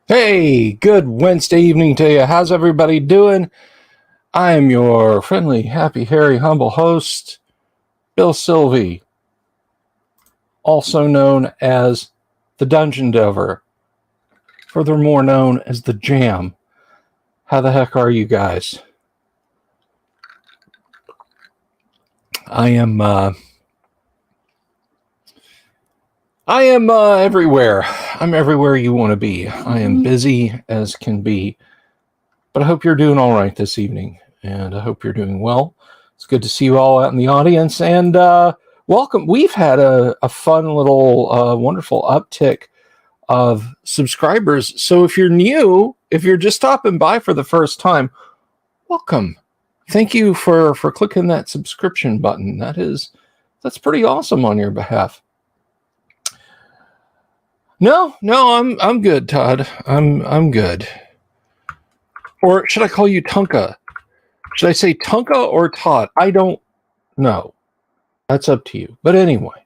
Hey, good Wednesday evening to you. How's everybody doing? I am your friendly, happy, hairy, humble host, Bill Sylvie, also known as the Dungeon Delver, furthermore known as the Jam. How the heck are you guys? I am everywhere. I'm everywhere you want to be. I am busy as can be, but I hope you're doing all right this evening, and I hope you're doing well. It's good to see you all out in the audience, and welcome. We've had a fun little, wonderful uptick of subscribers. So if you're new, if you're just stopping by for the first time, welcome. Thank you for clicking that subscription button. That's pretty awesome on your behalf. No, I'm good, Todd. I'm good. Or should I call you Tunka? Should I say Tunka or Todd? I don't know. That's up to you. But anyway.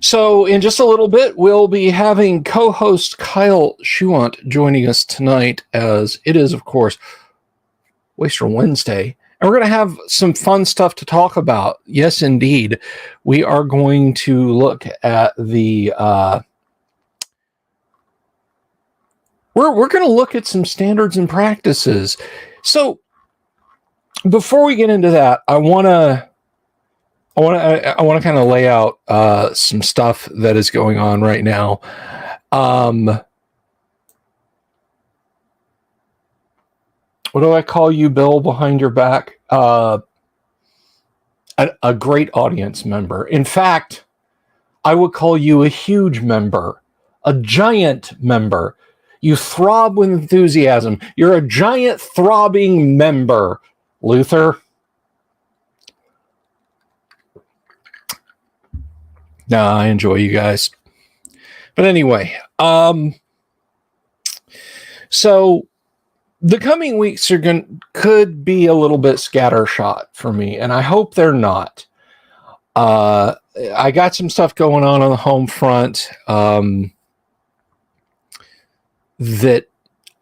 So in just a little bit, we'll be having co-host Kyle Schuant joining us tonight, as it is, of course, Wastrel Wednesday. And we're going to have some fun stuff to talk about. Yes, indeed. We are going to look at the... We're going to look at some standards and practices. So before we get into that, I want to kind of lay out some stuff that is going on right now. What do I call you, Bill, behind your back? A great audience member. In fact, I would call you a huge member, a giant member. You throb with enthusiasm. You're a giant throbbing member, Luther. Nah, I enjoy you guys. But anyway, so the coming weeks could be a little bit scattershot for me, and I hope they're not. I got some stuff going on the home front that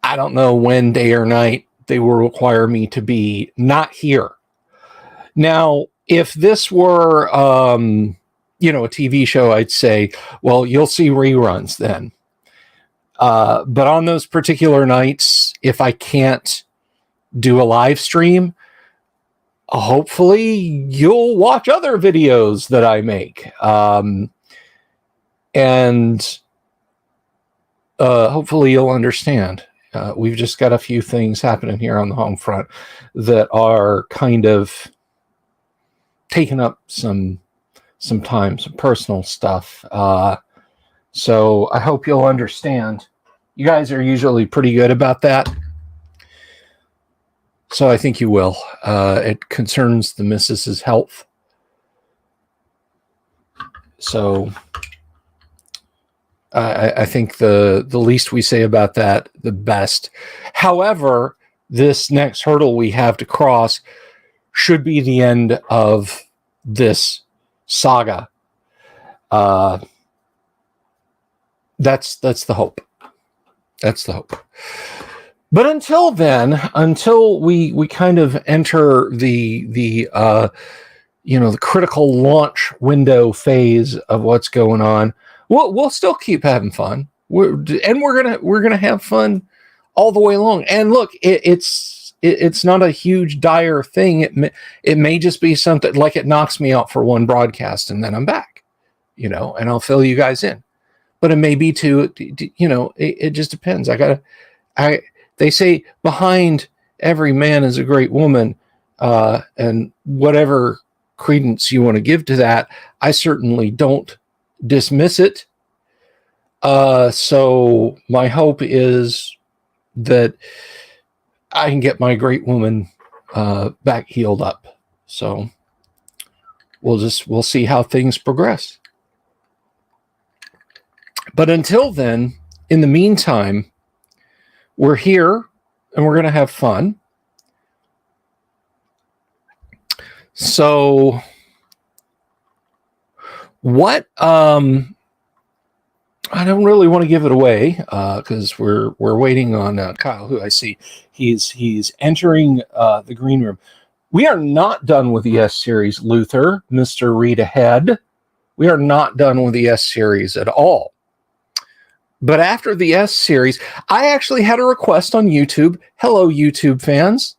I don't know when, day or night, they will require me to be not here. Now, if this were, a TV show, I'd say, well, you'll see reruns then. But on those particular nights, if I can't do a live stream, hopefully you'll watch other videos that I make. And hopefully you'll understand. We've just got a few things happening here on the home front that are kind of taking up some time, some personal stuff. So I hope you'll understand. You guys are usually pretty good about that. So I think you will. It concerns the missus's health. So I think the least we say about that, the best. However, this next hurdle we have to cross should be the end of this saga. That's the hope. That's the hope. But until then, until we kind of enter the critical launch window phase of what's going on, we'll still keep having fun. We're gonna have fun all the way along. And look, it's not a huge dire thing. It may just be something like it knocks me out for one broadcast and then I'm back, and I'll fill you guys in. But it may be two. It just depends. They say behind every man is a great woman, and whatever credence you want to give to that, I certainly don't dismiss it. So my hope is that I can get my great woman back healed up. So we'll see how things progress. But until then, in the meantime, we're here and we're going to have fun. So what I don't really want to give it away because we're waiting on Kyle, who I see he's entering the green room. We are not done with the S series, Luther, Mr. Read Ahead. We are not done with the S series at all. But after the S series, I actually had a request on YouTube. Hello, YouTube fans.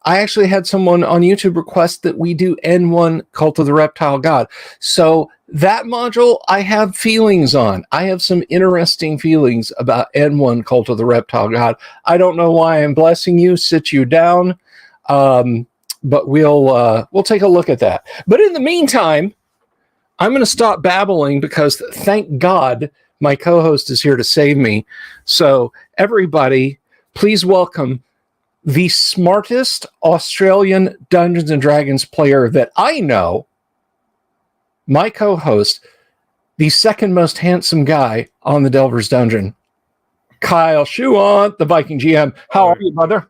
I actually had someone on YouTube request that we do N1 Cult of the Reptile God. So that module I have feelings on. I have some interesting feelings about N1 Cult of the Reptile God. I don't know why I'm blessing you, sit you down, but we'll take a look at that. But in the meantime, I'm going to stop babbling because thank God my co-host is here to save me. So everybody, please welcome the smartest Australian Dungeons and Dragons player that I know, my co-host, the second most handsome guy on the Delver's Dungeon, Kyle Schuant, the Viking GM. How are you, brother?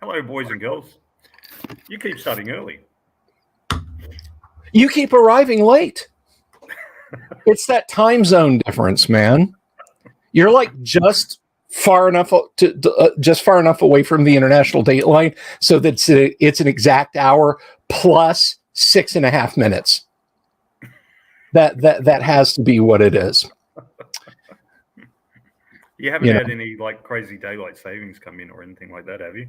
Hello, boys and girls. You keep starting early. You keep arriving late. It's that time zone difference, man. You're like just far enough away from the international date line so that it's an exact hour plus 6.5 minutes. That has to be what it is. You haven't had any like crazy daylight savings come in or anything like that, have you?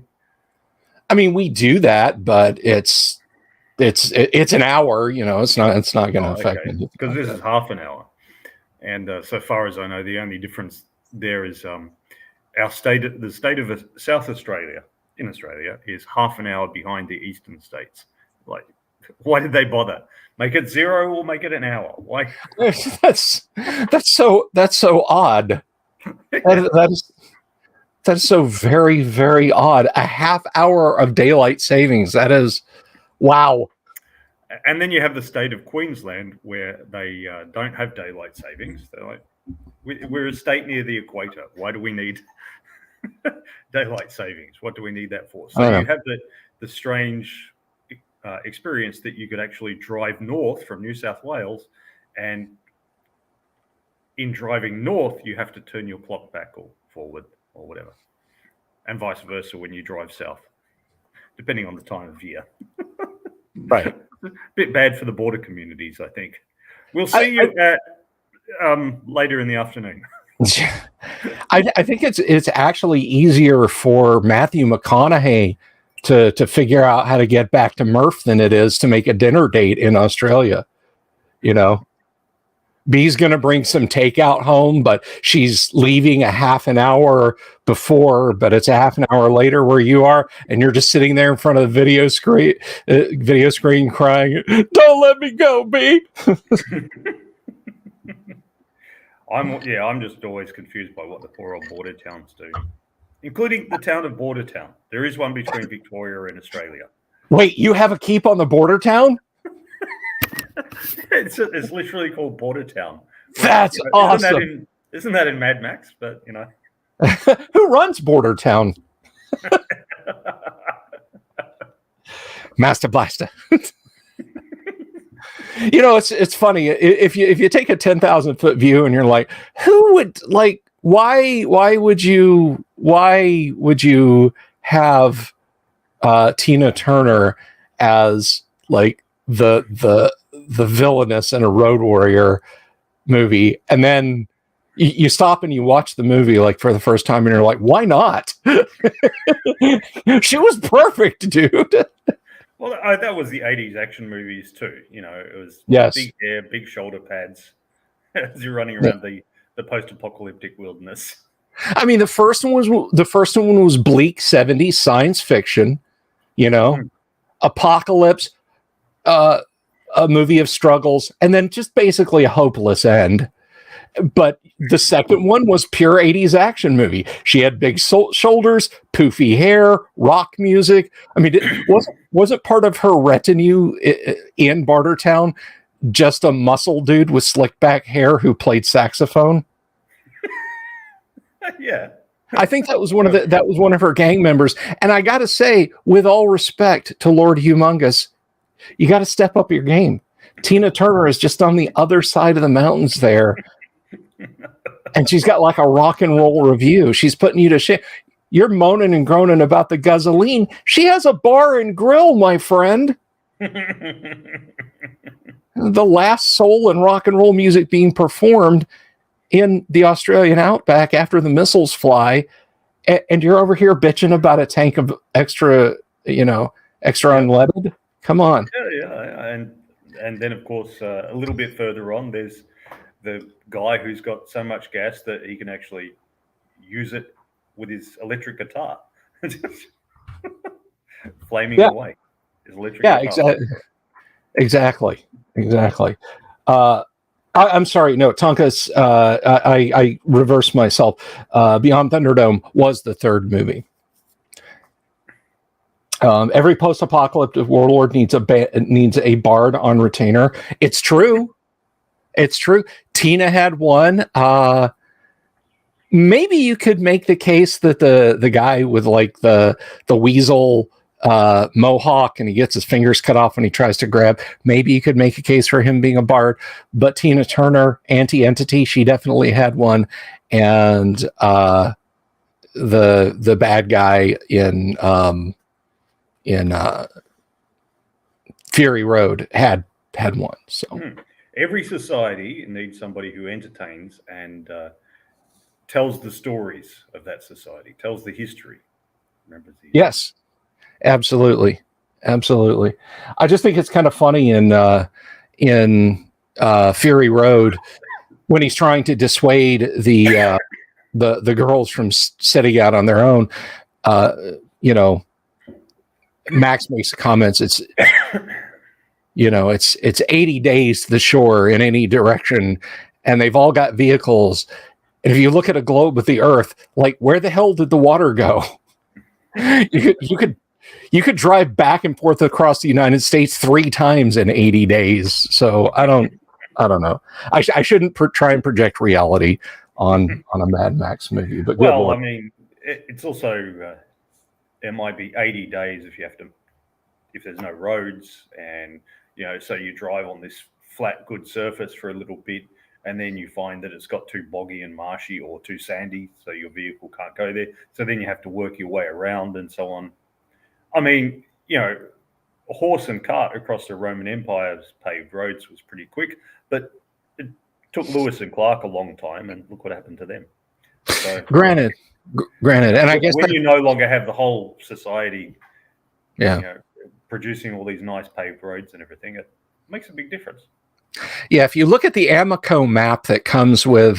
I mean, we do that, but it's an hour. It's not going to affect me because this is half an hour, and so far as I know, the only difference there is the state of South Australia in Australia is half an hour behind the eastern states. Like, why did they bother? Make it 0 or make it an hour? Why? That's so odd. That is so very, very odd. A half hour of daylight savings. That is, wow. And then you have the state of Queensland where they don't have daylight savings. They're like, we're a state near the equator. Why do we need daylight savings? What do we need that for? So you have the strange experience that you could actually drive north from New South Wales, and in driving north, you have to turn your clock back or forward or whatever, and vice versa when you drive south, depending on the time of year. Right. Bit bad for the border communities, I think. We'll see you at later in the afternoon. I think it's actually easier for Matthew McConaughey to figure out how to get back to Murph than it is to make a dinner date in Australia. B's going to bring some takeout home, but she's leaving a half an hour before, but it's a half an hour later where you are, and you're just sitting there in front of the video screen crying, "Don't let me go, B." I'm just always confused by what the poor old border towns do, including the town of Bordertown. There is one between Victoria and Australia. Wait, you have a keep on the border town? It's literally called Bordertown. That's awesome. Isn't that in Mad Max? But who runs Bordertown? Master Blaster. It's funny if you take a 10,000 foot view and you're like, who would like? Why would you have Tina Turner as like the villainous in a Road Warrior movie, and then you stop and you watch the movie like for the first time and you're like, why not? She was perfect, dude. Well, that was the 80s action movies too. It was big hair, big shoulder pads as you're running around the post-apocalyptic wilderness. I mean, the first one was bleak 70s science fiction, apocalypse, a movie of struggles, and then just basically a hopeless end. But the second one was pure 80s action movie. She had big shoulders, poofy hair, rock music. I mean, wasn't part of her retinue in Bartertown just a muscle dude with slick back hair who played saxophone? Yeah. I think that was one of her gang members. And I got to say, with all respect to Lord Humongous, you got to step up your game. Tina Turner is just on the other side of the mountains there. And she's got like a rock and roll review. She's putting you to shit. You're moaning and groaning about the gasoline. She has a bar and grill, my friend. The last soul and rock and roll music being performed in the Australian outback after the missiles fly. And you're over here bitching about a tank of extra unleaded. Come on. Yeah. And then, of course, a little bit further on, there's the guy who's got so much gas that he can actually use it with his electric guitar. Flaming away. His electric guitar. Exactly. I'm sorry. No, Tonka's. I reversed myself. Beyond Thunderdome was the third movie. Every post-apocalyptic warlord needs a bard on retainer. It's true. Tina had one. Maybe you could make the case that the guy with like the weasel mohawk and he gets his fingers cut off when he tries to grab. Maybe you could make a case for him being a bard. But Tina Turner, Anti-Entity, she definitely had one. And the bad guy in Fury Road had one. So every society needs somebody who entertains and tells the stories of that society, tells the history. Yes, absolutely. I just think it's kind of funny in Fury Road when he's trying to dissuade the girls from setting out on their own. Max makes comments. It's 80 days to the shore in any direction, and they've all got vehicles. And if you look at a globe with the Earth, like where the hell did the water go? You could drive back and forth across the United States 3 times in 80 days. So I don't know. I shouldn't try and project reality on a Mad Max movie. But well, I mean, it's also it might be 80 days if there's no roads, and so you drive on this flat, good surface for a little bit, and then you find that it's got too boggy and marshy or too sandy, so your vehicle can't go there. So then you have to work your way around and so on. I mean, a horse and cart across the Roman Empire's paved roads was pretty quick, but it took Lewis and Clark a long time, and look what happened to them. So, granted, and I guess when you no longer have the whole society, yeah, producing all these nice paved roads and everything, it makes a big difference. Yeah, if you look at the Amico map that comes with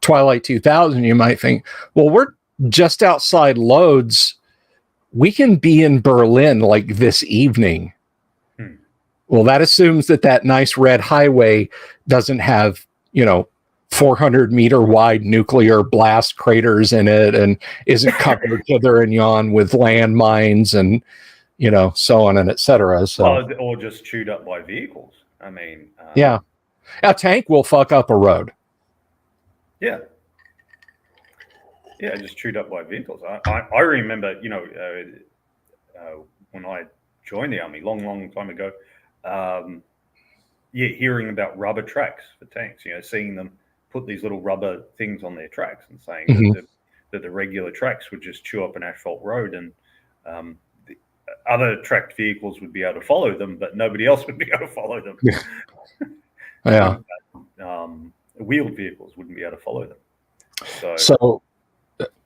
Twilight 2000, you might think, well, we're just outside Lodz. We can be in Berlin like this evening. Well, that assumes that nice red highway doesn't have, 400-meter wide nuclear blast craters in it and isn't covered hither and yon with landmines and, so on and et cetera. So, or just chewed up by vehicles. I mean, yeah, a tank will fuck up a road. Yeah, just chewed up by vehicles. I remember, when I joined the army long time ago, hearing about rubber tracks for tanks. Seeing them put these little rubber things on their tracks and saying that the regular tracks would just chew up an asphalt road, and the other tracked vehicles would be able to follow them, but nobody else would be able to follow them. Yeah. Wheeled vehicles wouldn't be able to follow them. So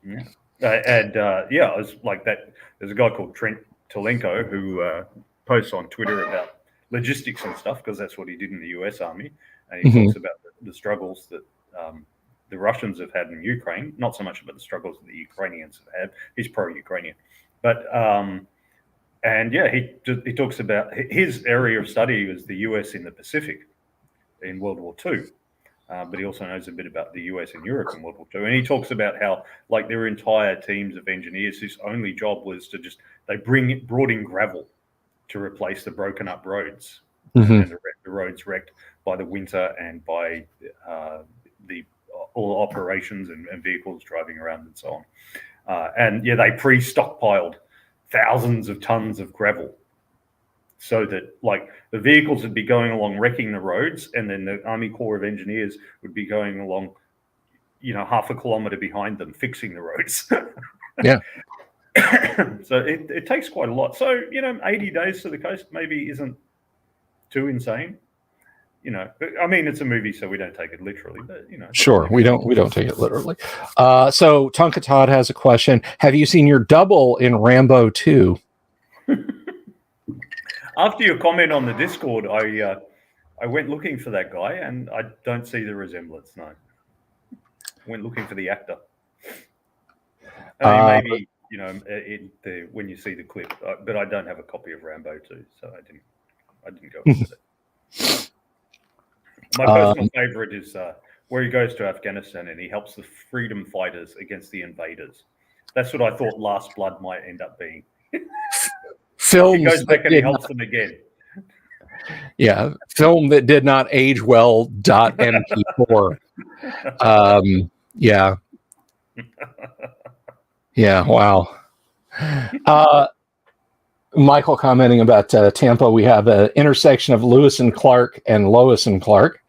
yeah. I was like that. There's a guy called Trent Tolenko who posts on Twitter about logistics and stuff, because that's what he did in the US Army, and he talks about the struggles that the Russians have had in Ukraine. Not so much about the struggles that the Ukrainians have had. He's pro-Ukrainian, but he talks about his area of study was the US in the Pacific in World War II. But he also knows a bit about the US and Europe in World War II. And he talks about how, like, there were entire teams of engineers whose only job was to brought in gravel to replace the broken up roads. And the roads wrecked by the winter and by all operations and vehicles driving around and so on. They pre-stockpiled thousands of tons of gravel so that like the vehicles would be going along wrecking the roads, and then the Army Corps of Engineers would be going along, half a kilometer behind them, fixing the roads. Yeah. So it takes quite a lot. So 80 days to the coast maybe isn't too insane. I mean, it's a movie, so we don't take it literally, but Sure, we don't take it literally. So Tonka Todd has a question. Have you seen your double in Rambo 2? After your comment on the Discord, I went looking for that guy, and I don't see the resemblance. No, I went looking for the actor. I mean, maybe when you see the clip, but I don't have a copy of Rambo 2, so I didn't go with it. My personal favorite is where he goes to Afghanistan and he helps the freedom fighters against the invaders. That's what I thought Last Blood might end up being. Films he goes back and he helps them again. Yeah, film that did not age well. .mp4. Yeah. Yeah. Wow. Michael commenting about Tampa. We have an intersection of Lewis and Clark and Lois and Clark.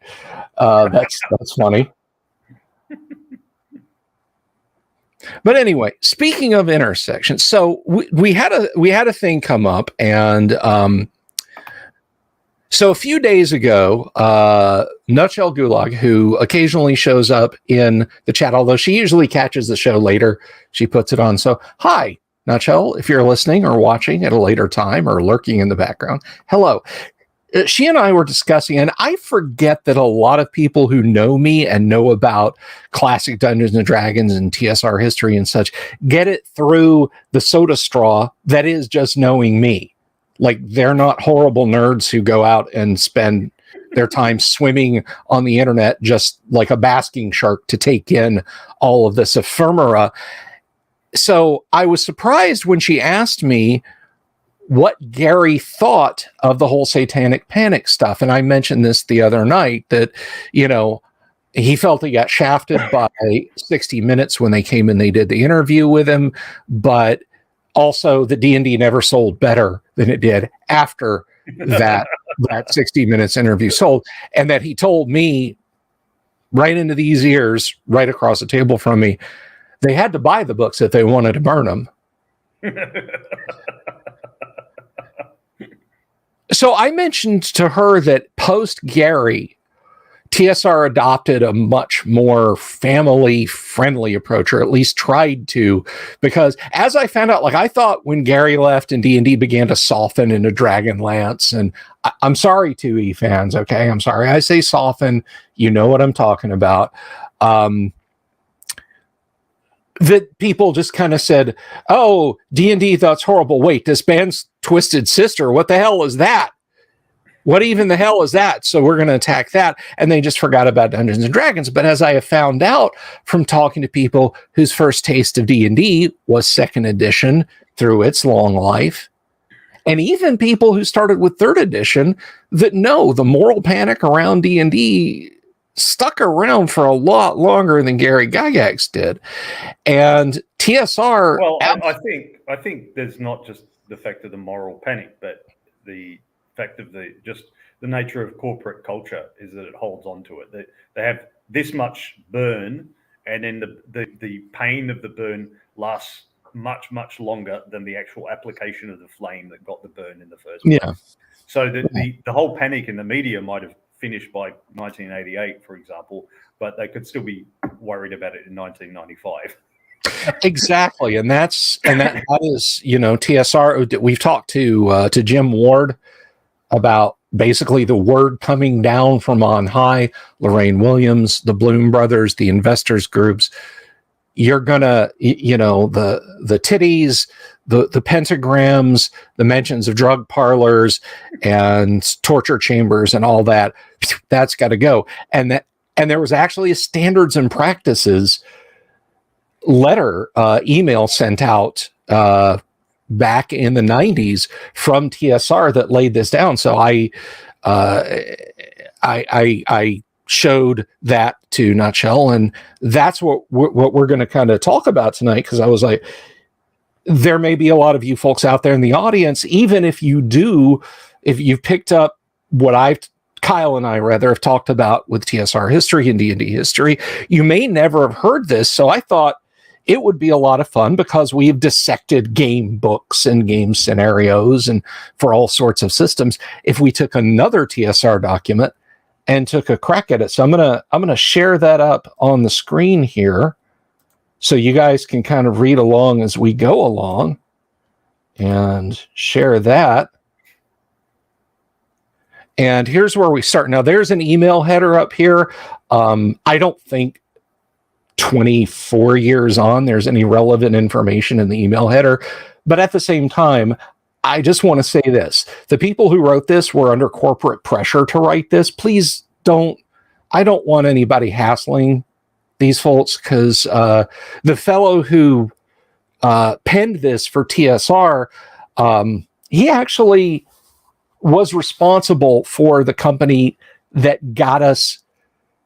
That's funny. But anyway, speaking of intersections, so we had a thing come up, and so a few days ago, Nutshell Gulag, who occasionally shows up in the chat, although she usually catches the show later, she puts it on. So hi, Nutshell, if you're listening or watching at a later time or lurking in the background, hello. She and I were discussing, and I forget that a lot of people who know me and know about classic Dungeons and Dragons and TSR history and such get it through the soda straw that is just knowing me. Like, they're not horrible nerds who go out and spend their time swimming on the internet just like a basking shark to take in all of this ephemera. So I was surprised when she asked me what Gary thought of the whole satanic panic stuff. And I mentioned this the other night that, he felt he got shafted by 60 Minutes when they came and they did the interview with him, but also the D&D never sold better than it did after that 60 Minutes interview sold. And that he told me right into these ears, right across the table from me, they had to buy the books if they wanted to burn them. So I mentioned to her that post Gary, TSR adopted a much more family-friendly approach, or at least tried to, because as I found out, like, I thought when Gary left and D&D began to soften into Dragonlance, and I'm sorry, 2E fans, okay? I'm sorry I say soften. You know what I'm talking about. That people just kind of said, oh, D&D, that's horrible. Wait, this band's Twisted Sister, what the hell is that? What even the hell is that? So we're going to attack that. And they just forgot about Dungeons and Dragons. But as I have found out from talking to people whose first taste of D&D was second edition through its long life, and even people who started with third edition, that no, the moral panic around D&D stuck around for a lot longer than Gary Gygax did. And TSR... Well, I think there's not just the fact of the moral panic, but the fact of the nature of corporate culture is that it holds on to it. They have this much burn, and then the pain of the burn lasts much, much longer than the actual application of the flame that got the burn in the first place. Yeah. So the whole panic in the media might have finished by 1988, for example, but they could still be worried about it in 1995. Exactly, and that is, TSR. We've talked to Jim Ward about basically the word coming down from on high. Lorraine Williams, the Bloom brothers, the investors groups. You're gonna, the titties, the pentagrams, the mentions of drug parlors and torture chambers and all that. That's got to go. And there was actually a standards and practices letter, email sent out back in the 90s from TSR that laid this down. So I showed that to Nutshell, and that's what we're going to kind of talk about tonight, because I was like, there may be a lot of you folks out there in the audience, even if you do if you've picked up what Kyle and I rather have talked about with TSR history and D&D history, you may never have heard this. So I thought it would be a lot of fun, because we've dissected game books and game scenarios and for all sorts of systems, if we took another TSR document and took a crack at it. So I'm gonna share that up on the screen here, so you guys can kind of read along as we go along, and share that. And here's where we start. Now, there's an email header up here. I don't think 24 years on there's any relevant information in the email header. But at the same time, I just want to say this. The people who wrote this were under corporate pressure to write this. Please don't. I don't want anybody hassling these folks, because the fellow who penned this for TSR, he actually was responsible for the company that got us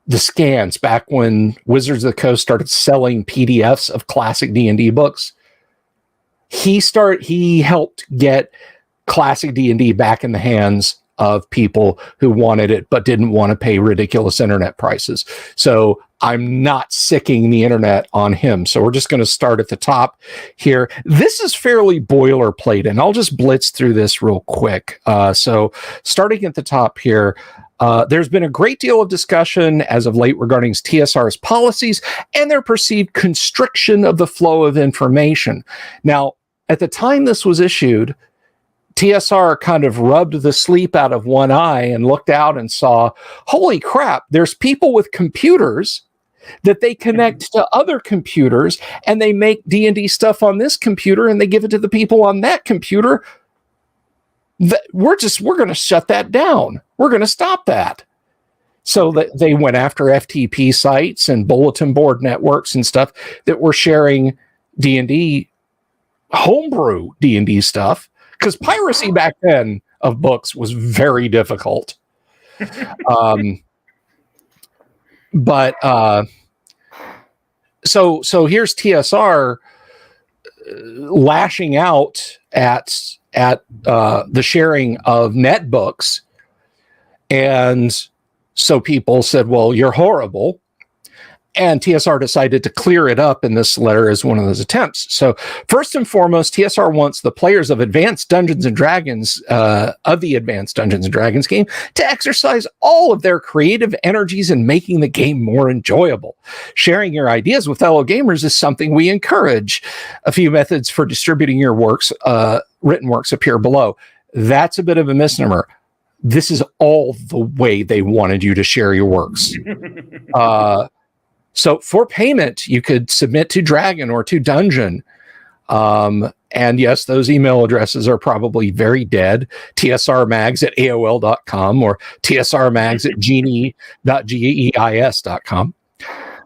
the scans back when Wizards of the Coast started selling PDFs of classic D&D books. He helped get classic D&D back in the hands of people who wanted it but didn't want to pay ridiculous internet prices. So I'm not sicking the internet on him. So we're just going to start at the top here. This is fairly boilerplate, and I'll just blitz through this real quick. So starting at the top here, there's been a great deal of discussion as of late regarding TSR's policies and their perceived constriction of the flow of information. Now, at the time this was issued, TSR kind of rubbed the sleep out of one eye and looked out and saw, holy crap, there's people with computers that they connect to other computers, and they make D&D stuff on this computer and they give it to the people on that computer. We're going to shut that down. We're going to stop that. So that they went after FTP sites and bulletin board networks and stuff that were sharing D&D, homebrew D&D stuff, because piracy back then of books was very difficult. So here's TSR lashing out at the sharing of netbooks. And so people said, well, you're horrible. And TSR decided to clear it up in this letter as one of those attempts. So first and foremost, TSR wants the players of Advanced Dungeons and Dragons, of the Advanced Dungeons and Dragons game, to exercise all of their creative energies in making the game more enjoyable. Sharing your ideas with fellow gamers is something we encourage. A few methods for distributing your works, written works, appear below. That's a bit of a misnomer. This is all the way they wanted you to share your works. So for payment, you could submit to Dragon or to Dungeon. And yes, those email addresses are probably very dead. tsrmags@aol.com or tsrmags@genie.geis.com.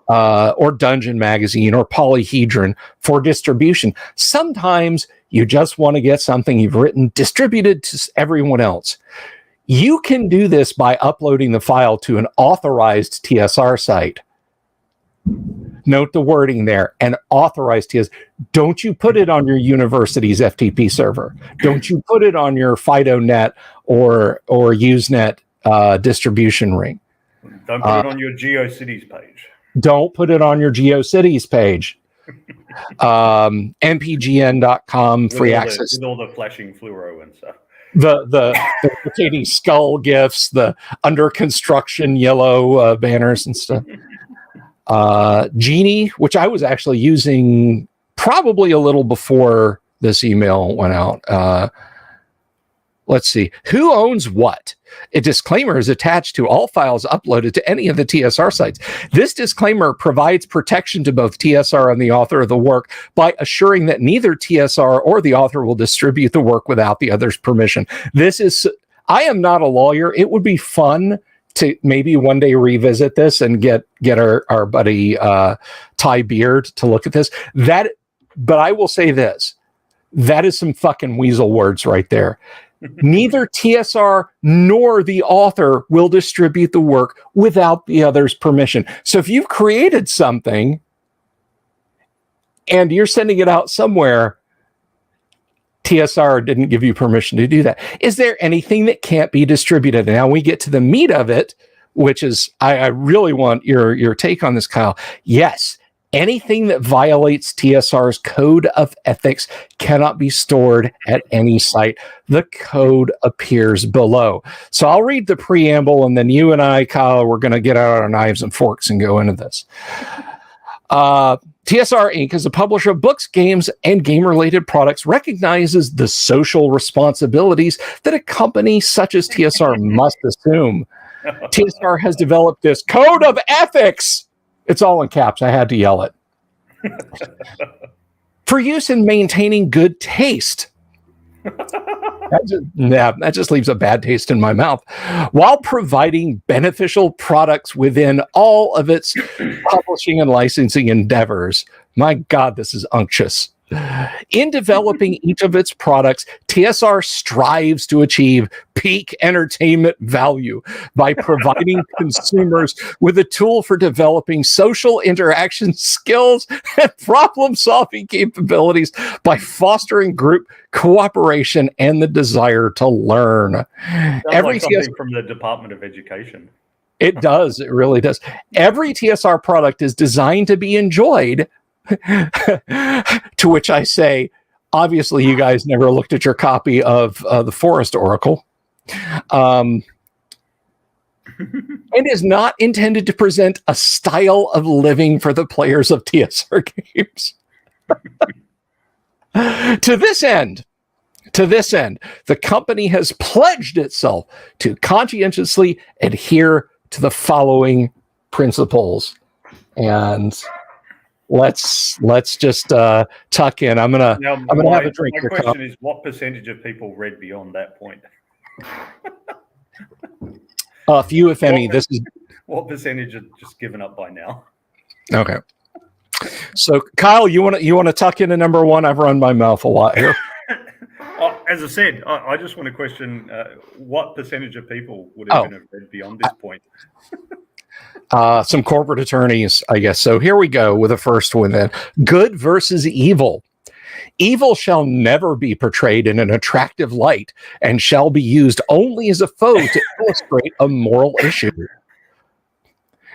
Or Dungeon Magazine or Polyhedron for distribution. Sometimes you just want to get something you've written distributed to everyone else. You can do this by uploading the file to an authorized TSR site. Note the wording there, an authorized TSR. Don't you put it on your university's FTP server. Don't you put it on your FidoNet or Usenet distribution ring. Don't put it on your GeoCities page. Don't put it on your GeoCities page. mpgn.com, free access. With all the flashing fluoro and stuff. The rotating skull gifs, the under construction yellow banners and stuff. Genie, which I was actually using probably a little before this email went out. Let's see. Who owns what? A disclaimer is attached to all files uploaded to any of the TSR sites. This disclaimer provides protection to both TSR and the author of the work by assuring that neither TSR or the author will distribute the work without the other's permission. I am not a lawyer. It would be fun to maybe one day revisit this and get our buddy Ty Beard to look at this. But I will say this. That is some fucking weasel words right there. Neither TSR nor the author will distribute the work without the other's permission. So if you've created something and you're sending it out somewhere, TSR didn't give you permission to do that. Is there anything that can't be distributed? Now we get to the meat of it, which is, I really want your take on this, Kyle. Yes, anything that violates TSR's code of ethics cannot be stored at any site. The code appears below. So I'll read the preamble, and then you and I, Kyle, we're going to get out our knives and forks and go into this. TSR Inc. is a publisher of books, games, and game-related products, recognizes the social responsibilities that a company such as TSR must assume. TSR has developed this code of ethics. It's all in caps. I had to yell it. For use in maintaining good taste. That just leaves a bad taste in my mouth. While providing beneficial products within all of its publishing and licensing endeavors. My God, this is unctuous. In developing each of its products, TSR strives to achieve peak entertainment value by providing consumers with a tool for developing social interaction skills and problem-solving capabilities by fostering group cooperation and the desire to learn. Sounds like something from the Department of Education. It does. It really does. Every TSR product is designed to be enjoyed. To which I say, obviously, you guys never looked at your copy of the Forest Oracle. And is not intended to present a style of living for the players of TSR games. To this end, the company has pledged itself to conscientiously adhere to the following principles. And let's just tuck in. I'm gonna have a drink. My question is, what percentage of people read beyond that point? Few, if any. What percentage are just given up by now? Okay. So, Kyle, you want to tuck into number one? I've run my mouth a lot here. As I said, I just want to question what percentage of people would have read beyond this point. Some corporate attorneys, I guess. So here we go with the first one then. Good versus evil. Evil shall never be portrayed in an attractive light and shall be used only as a foe to illustrate a moral issue.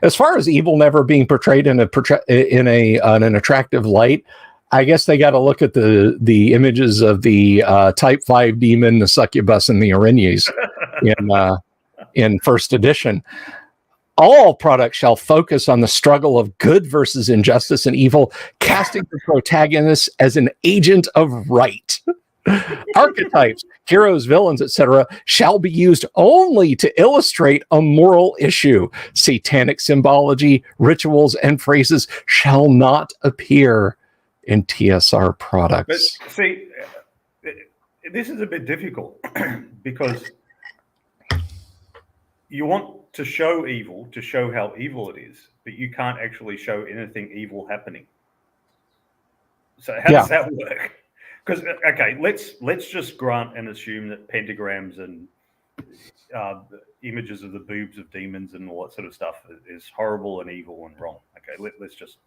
As far as evil never being portrayed in an attractive light, I guess they got to look at the images of the Type 5 demon, the succubus, and the Erinyes in first edition. All products shall focus on the struggle of good versus injustice and evil, casting the protagonist as an agent of right. Archetypes, heroes, villains, etc., shall be used only to illustrate a moral issue. Satanic symbology, rituals, and phrases shall not appear in TSR products. But see, this is a bit difficult because you want to show evil, to show how evil it is, but you can't actually show anything evil happening. So how does that work? Because, okay, let's just grant and assume that pentagrams and images of the boobs of demons and all that sort of stuff is horrible and evil and wrong. Okay, let's just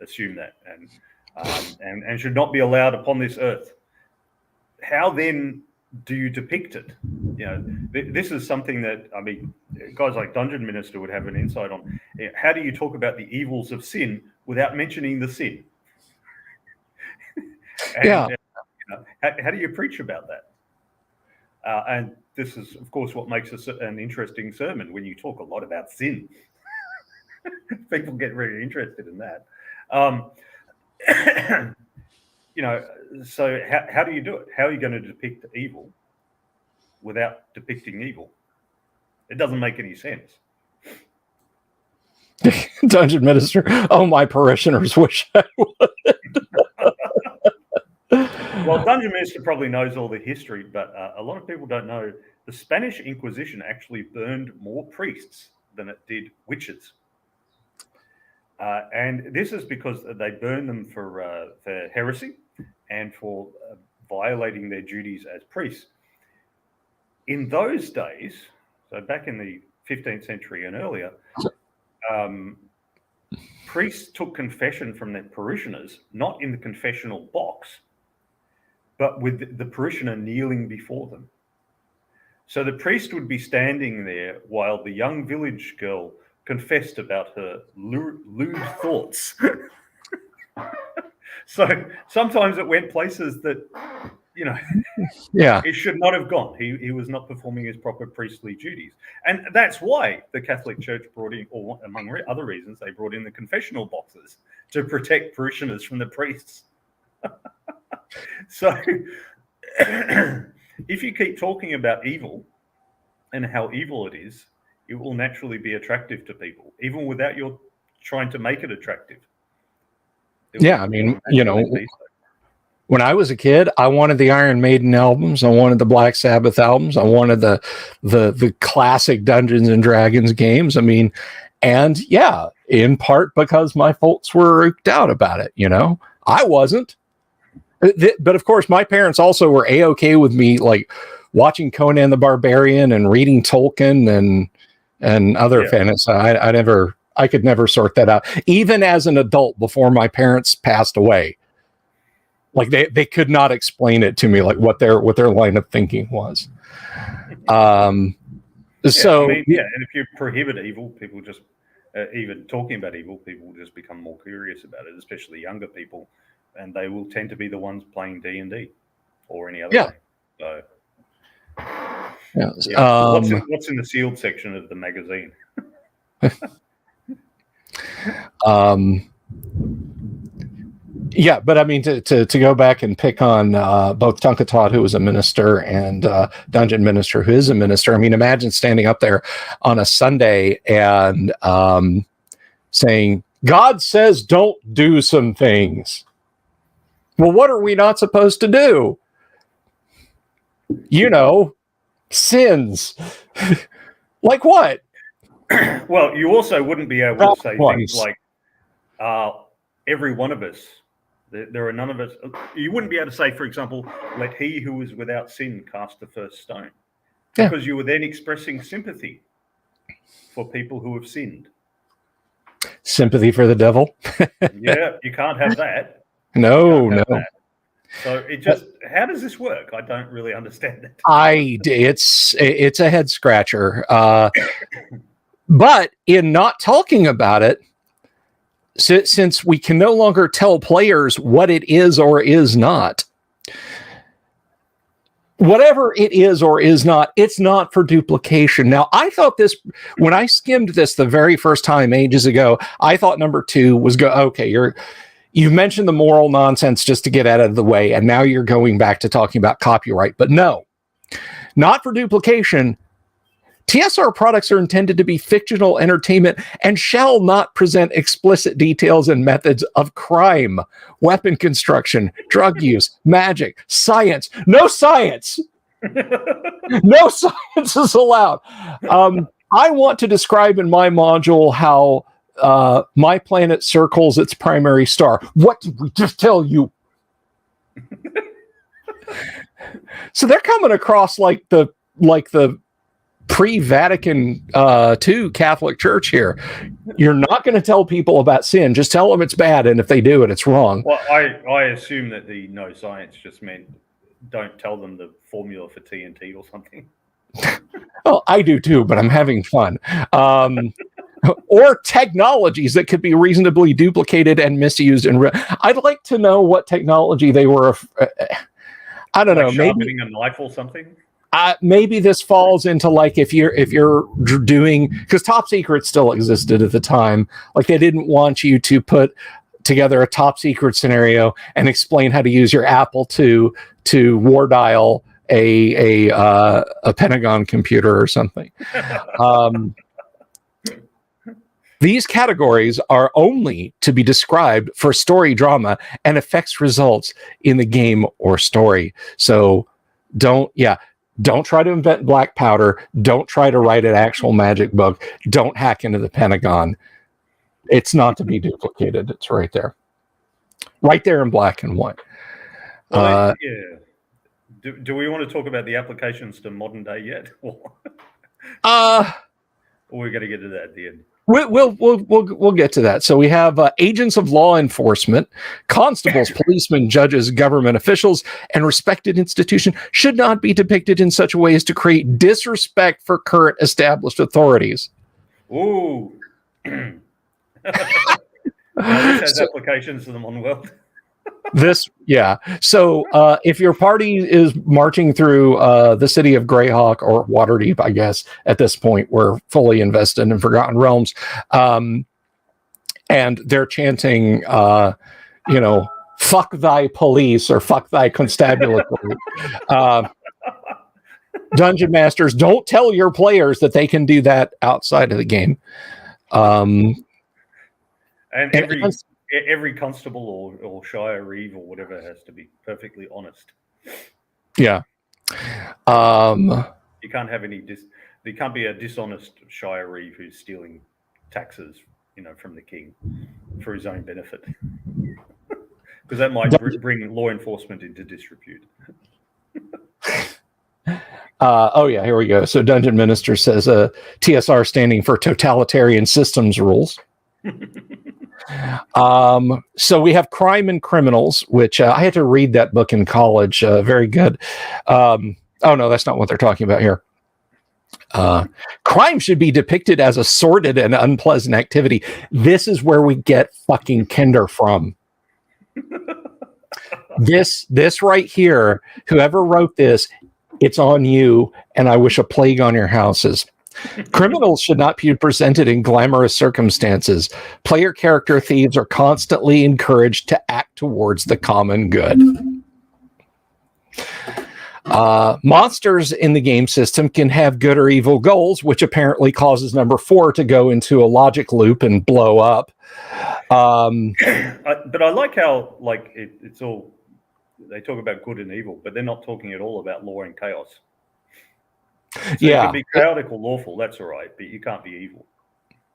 assume that and should not be allowed upon this earth. How then do you depict it? You know, this is something that, I mean, guys like Dungeon Minister would have an insight on. How do you talk about the evils of sin without mentioning the sin? How do you preach about that? And this is, of course, what makes an interesting sermon when you talk a lot about sin. People get really interested in that. You know, so how do you do it? How are you going to depict evil without depicting evil? It doesn't make any sense. Dungeon Minister, oh, my parishioners wish I would. Well, Dungeon Minister probably knows all the history, but a lot of people don't know the Spanish Inquisition actually burned more priests than it did witches. And this is because they burned them for heresy and for violating their duties as priests. In those days, so back in the 15th century and earlier, priests took confession from their parishioners, not in the confessional box, but with the parishioner kneeling before them. So the priest would be standing there while the young village girl confessed about her lewd thoughts. So sometimes it went places that, Yeah. it should not have gone. He was not performing his proper priestly duties. And that's why the Catholic Church brought in, or among other reasons, they brought in the confessional boxes to protect parishioners from the priests. So if you keep talking about evil and how evil it is, it will naturally be attractive to people, even without your trying to make it attractive. Yeah, I mean, when I was a kid, I wanted the Iron Maiden albums. I wanted the Black Sabbath albums. I wanted the classic Dungeons and Dragons games. I mean, and yeah, in part because my folks were freaked out about it. I wasn't. But of course, my parents also were A-okay with me, like watching Conan the Barbarian and reading Tolkien and other fantasy. I could never sort that out, even as an adult before my parents passed away. Like they could not explain it to me, like what their line of thinking was. And if you prohibit evil, people just even talking about evil, people will just become more curious about it, especially younger people, and they will tend to be the ones playing D&D or any other game. So, what's in the sealed section of the magazine? Yeah, but I mean, to go back and pick on both Tunkatod, who was a minister, and Dungeon Minister, who is a minister. I mean, imagine standing up there on a Sunday and saying, God says don't do some things. Well, what are we not supposed to do? Sins. Like what? Well, you also wouldn't be able to say things like, every one of us, there are none of us. You wouldn't be able to say, for example, let he who is without sin cast the first stone. Because you were then expressing sympathy for people who have sinned. Sympathy for the devil? Yeah, you can't have that. No. So it just, how does this work? I don't really understand it. It's a head scratcher. But in not talking about it, since we can no longer tell players what it is or is not, whatever it is or is not, it's not for duplication. Now, I thought this, when I skimmed this the very first time ages ago, I thought number 2 was you've mentioned the moral nonsense just to get out of the way, and now you're going back to talking about copyright. But no, not for duplication. TSR products are intended to be fictional entertainment and shall not present explicit details and methods of crime, weapon construction, drug use, magic, science. No science! No science is allowed. I want to describe in my module how my planet circles its primary star. What did we just tell you? So they're coming across like the pre-Vatican II Catholic Church here. You're not going to tell people about sin. Just tell them it's bad, and if they do it, it's wrong. Well, I assume that the no science just meant don't tell them the formula for TNT or something. Well, I do too, but I'm having fun. Or technologies that could be reasonably duplicated and misused. I'd like to know what technology they were. I don't know. Maybe a knife or something. Maybe this falls into like if you're doing, because Top Secret still existed at the time. Like they didn't want you to put together a top secret scenario and explain how to use your Apple to war dial a Pentagon computer or something. These categories are only to be described for story drama and affects results in the game or story. So don't try to invent black powder. Don't try to write an actual magic book. Don't hack into the Pentagon. It's not to be duplicated. It's right there. Right there in black and white. Well, Do we want to talk about the applications to modern day yet? Or we're going to get to that at the end? We'll get to that. So we have agents of law enforcement, constables, policemen, judges, government officials, and respected institution should not be depicted in such a way as to create disrespect for current established authorities. Ooh. Now this has applications to the modern world. So if your party is marching through the city of Greyhawk or Waterdeep, I guess at this point we're fully invested in Forgotten Realms, and they're chanting, "Fuck thy police" or "Fuck thy constabulary." Dungeon masters, don't tell your players that they can do that outside of the game. And every constable or shire reeve or whatever has to be perfectly honest. Yeah. You can't have there can't be a dishonest shire reeve who's stealing taxes, from the king for his own benefit, because that might bring law enforcement into disrepute. Here we go. So Dungeon Minister says TSR standing for Totalitarian Systems Rules. So we have Crime and Criminals, which I had to read that book in college. Very good. No, that's not what they're talking about here. Crime should be depicted as a sordid and unpleasant activity. This is where we get fucking Kinder from. This right here, whoever wrote this, it's on you, and I wish a plague on your houses. Criminals should not be presented in glamorous circumstances. Player character thieves are constantly encouraged to act towards the common good. Monsters in the game system can have good or evil goals, which apparently causes number 4 to go into a logic loop and blow up. But I like how it's all, they talk about good and evil, but they're not talking at all about law and chaos. So you can be chaotic or lawful, that's all right, but you can't be evil.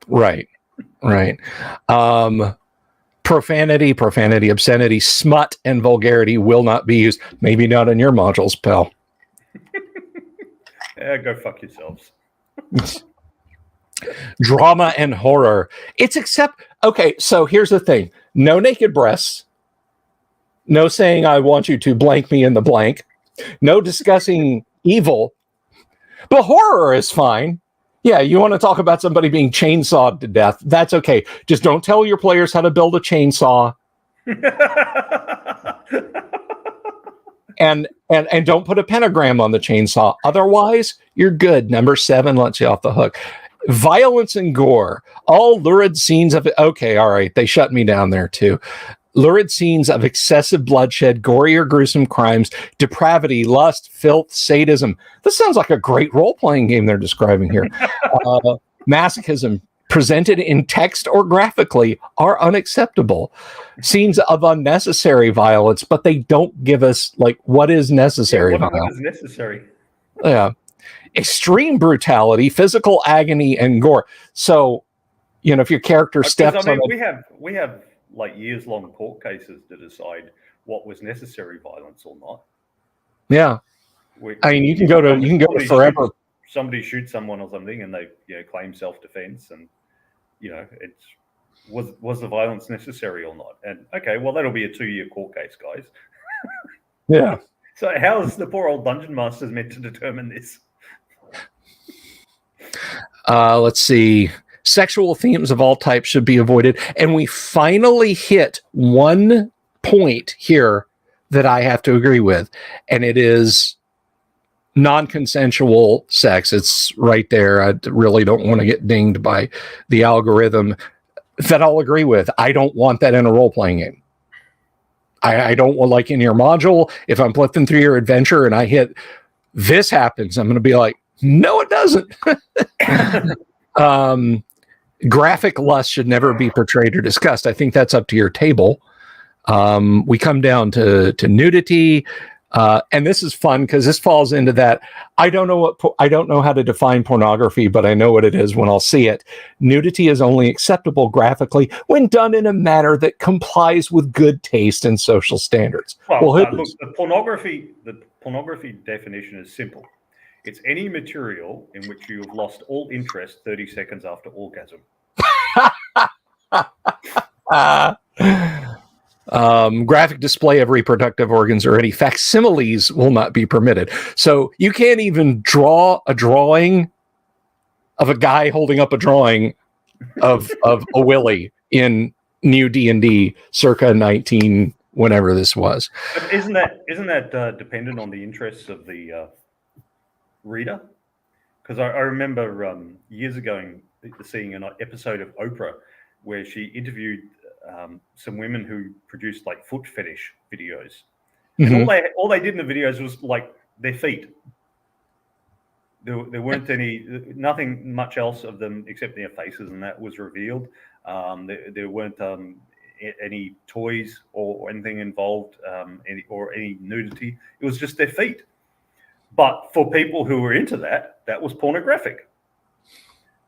Right. Profanity, obscenity, smut, and vulgarity will not be used. Maybe not in your modules, pal. Yeah, go fuck yourselves. Drama and horror. Okay, so here's the thing. No naked breasts. No saying I want you to blank me in the blank. No discussing evil. But horror is fine. Yeah, you want to talk about somebody being chainsawed to death. That's okay. Just don't tell your players how to build a chainsaw. and don't put a pentagram on the chainsaw. Otherwise, you're good. Number 7 lets you off the hook. Violence and gore. All lurid scenes of it. Okay, all right. They shut me down there too. Lurid scenes of excessive bloodshed, gory or gruesome crimes, depravity, lust, filth, sadism. This sounds like a great role-playing game they're describing here. Masochism, presented in text or graphically, are unacceptable. Scenes of unnecessary violence, but they don't give us, what is necessary violence. What is necessary? Yeah. Extreme brutality, physical agony, and gore. So, if your character steps on... We have years-long court cases to decide what was necessary violence or not. Yeah, you can go to forever. Somebody shoots someone or something, and they claim self-defense, and was the violence necessary or not? And okay, well that'll be a 2-year court case, guys. Yeah. So how is the poor old dungeon masters meant to determine this? Let's see. Sexual themes of all types should be avoided. And we finally hit one point here that I have to agree with. And it is non-consensual sex. It's right there. I really don't want to get dinged by the algorithm. That I'll agree with. I don't want that in a role-playing game. I don't want, in your module, if I'm flipping through your adventure and I hit this happens, I'm going to be like, no, it doesn't. Graphic lust should never be portrayed or discussed. I think that's up to your table. We come down to nudity, and this is fun because this falls into that. I don't know how to define pornography, but I know what it is when I'll see it. Nudity is only acceptable graphically when done in a manner that complies with good taste and social standards. Look, the pornography definition is simple. It's any material in which you have lost all interest 30 seconds after orgasm. Graphic display of reproductive organs or any facsimiles will not be permitted. So you can't even draw a drawing of a guy holding up a drawing of a willy in new D&D circa 19 whenever this was. But isn't that dependent on the interests of the reader? Because I remember years ago seeing an episode of Oprah where she interviewed some women who produced like foot fetish videos, and all they did in the videos was like their feet. There weren't nothing much else of them except their faces, and that was revealed. There weren't any toys or anything involved, any nudity. It was just their feet. But for people who were into that, that was pornographic.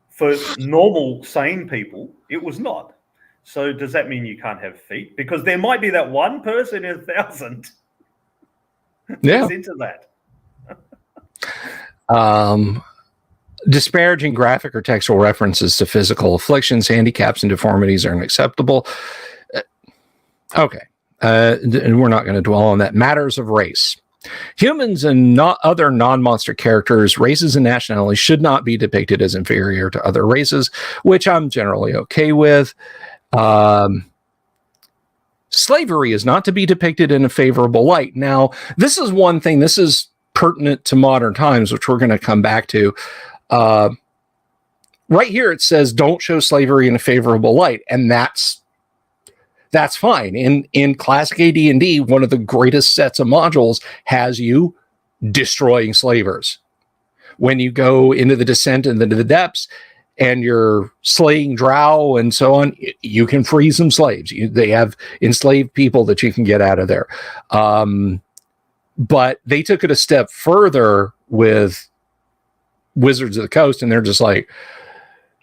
For normal, sane people, it was not. So does that mean you can't have feet? Because there might be that one person in 1,000 that's into that. Disparaging graphic or textual references to physical afflictions, handicaps, and deformities are unacceptable. Okay. We're not going to dwell on that. Matters of race. Humans and not other non-monster characters, races, and nationalities should not be depicted as inferior to other races, which I'm generally okay with. Slavery is not to be depicted in a favorable light. Now, this is one thing, this is pertinent to modern times, which we're going to come back to. Right here, it says, don't show slavery in a favorable light. And that's fine. In classic AD&D, one of the greatest sets of modules has you destroying slavers. When you go into the descent and into the depths and you're slaying drow and so on, you can free some slaves. They have enslaved people that you can get out of there. But they took it a step further with Wizards of the Coast, and they're just like,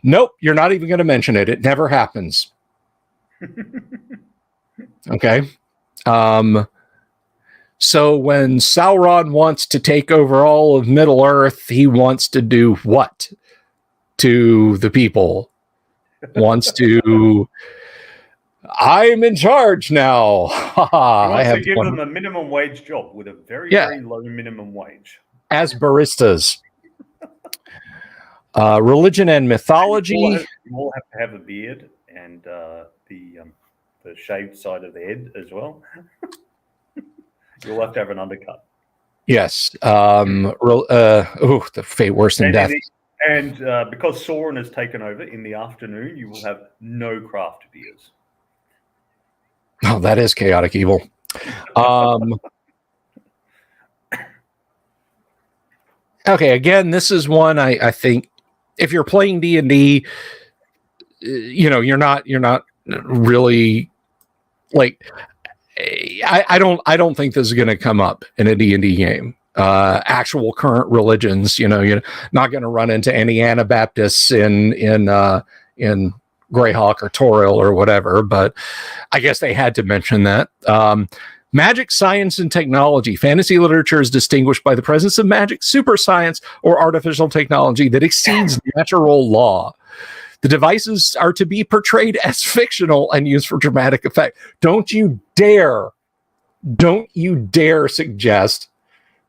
nope, you're not even going to mention it. It never happens. Okay. So when Sauron wants to take over all of Middle Earth, he wants to do what to the people? Wants to, I'm in charge now. I have to give them a minimum wage job with a very low minimum wage. As baristas. Religion and mythology. You all have to have a beard and the shaved side of the head as well. You'll have to have an undercut. Yes. The fate worse than death. And because Sauron has taken over in the afternoon, you will have no craft beers. Oh, that is chaotic evil. Okay, again, this is one I think if you're playing D&D, you're not really like, I don't think this is going to come up in a D&D game. Actual current religions, you're not going to run into any Anabaptists in Greyhawk or Toriel or whatever, but I guess they had to mention that. Magic, science, and technology. Fantasy literature is distinguished by the presence of magic, super science, or artificial technology that exceeds natural law. The devices are to be portrayed as fictional and used for dramatic effect. Don't you dare suggest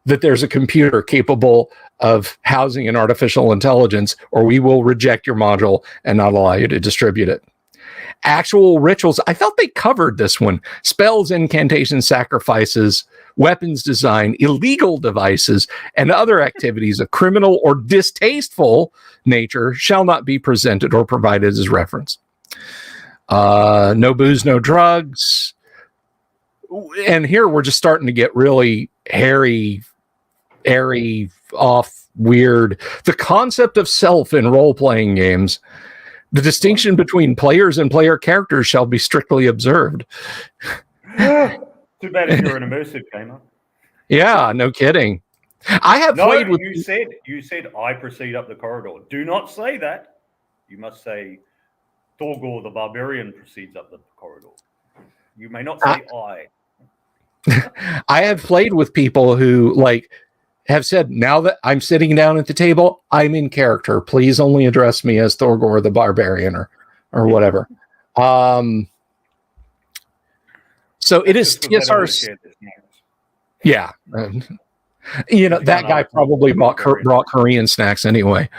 that there's a computer capable of housing an artificial intelligence, or we will reject your module and not allow you to distribute it. Actual rituals. I thought they covered this one. Spells, incantations, sacrifices, weapons design, illegal devices, and other activities of criminal or distasteful nature shall not be presented or provided as reference. No booze, no drugs. And here we're just starting to get really hairy, off, weird. The concept of self in role-playing games. The distinction between players and player characters shall be strictly observed. Too bad if you're an immersive gamer. Yeah, no kidding. I have played with. You said I proceed up the corridor. Do not say that. You must say Thorgor the barbarian proceeds up the corridor. You may not say I. I have played with people who have said, now that I'm sitting down at the table, I'm in character. Please only address me as Thorgor the barbarian or whatever. So it is TSR's. Yeah. That guy probably brought Korean snacks anyway.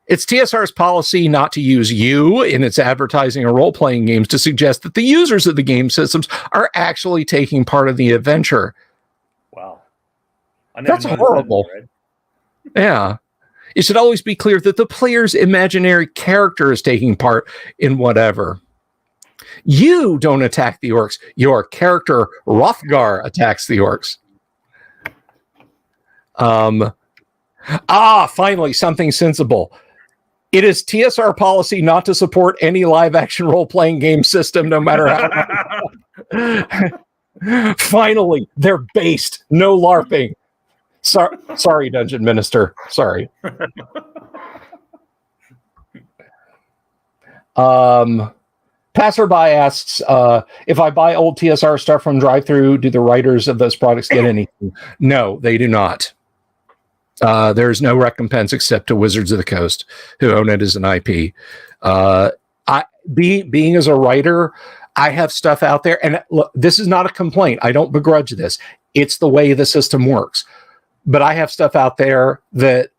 It's TSR's policy not to use you in its advertising or role-playing games to suggest that the users of the game systems are actually taking part in the adventure. Wow. That's horrible. Yeah. It should always be clear that the player's imaginary character is taking part in whatever. You don't attack the orcs. Your character, Hrothgar, attacks the orcs. Finally, something sensible. It is TSR policy not to support any live-action role-playing game system, no matter how. Finally, they're based. No LARPing. Sorry, Dungeon Minister. Sorry. Passerby asks, if I buy old TSR stuff from drive-thru, do the writers of those products get anything? No, they do not. There's no recompense except to Wizards of the Coast, who own it as an IP. Being as a writer, I have stuff out there, and look, this is not a complaint. I don't begrudge this. It's the way the system works. But I have stuff out there that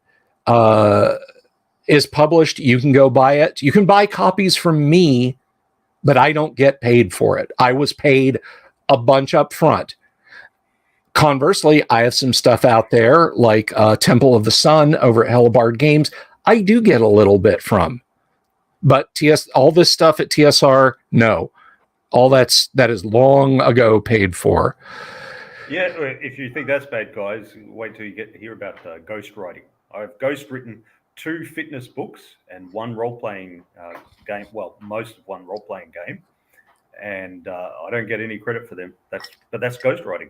is published. You can go buy it. You can buy copies from me, but I don't get paid for it. I was paid a bunch up front. Conversely, I have some stuff out there like Temple of the Sun over at Hellebard Games. I do get a little bit from. But all this stuff at TSR, no. All that is long ago paid for. Yeah, if you think that's bad, guys, wait till you get to hear about ghost writing. I've ghost written 2 fitness books and 1 role-playing game. Well, most of 1 role-playing game, and I don't get any credit for them. But that's ghost writing.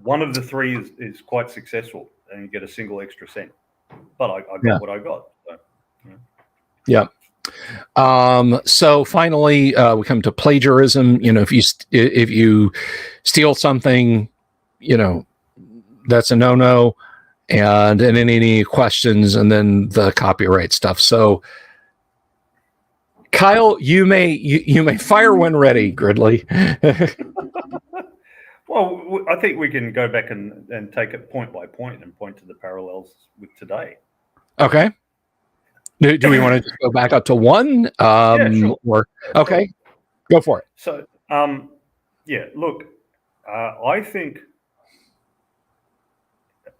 One of the 3 is quite successful, and you get a single extra cent. But I got what I got. So, yeah. So finally, we come to plagiarism. If you steal something, that's a no-no. And any questions, and then the copyright stuff. So, Kyle, you may fire when ready, Gridley. Well, I think we can go back and take it point by point and point to the parallels with today. Okay. Do we want to just go back up to 1? Yeah, sure. Okay, go for it. So, look, I think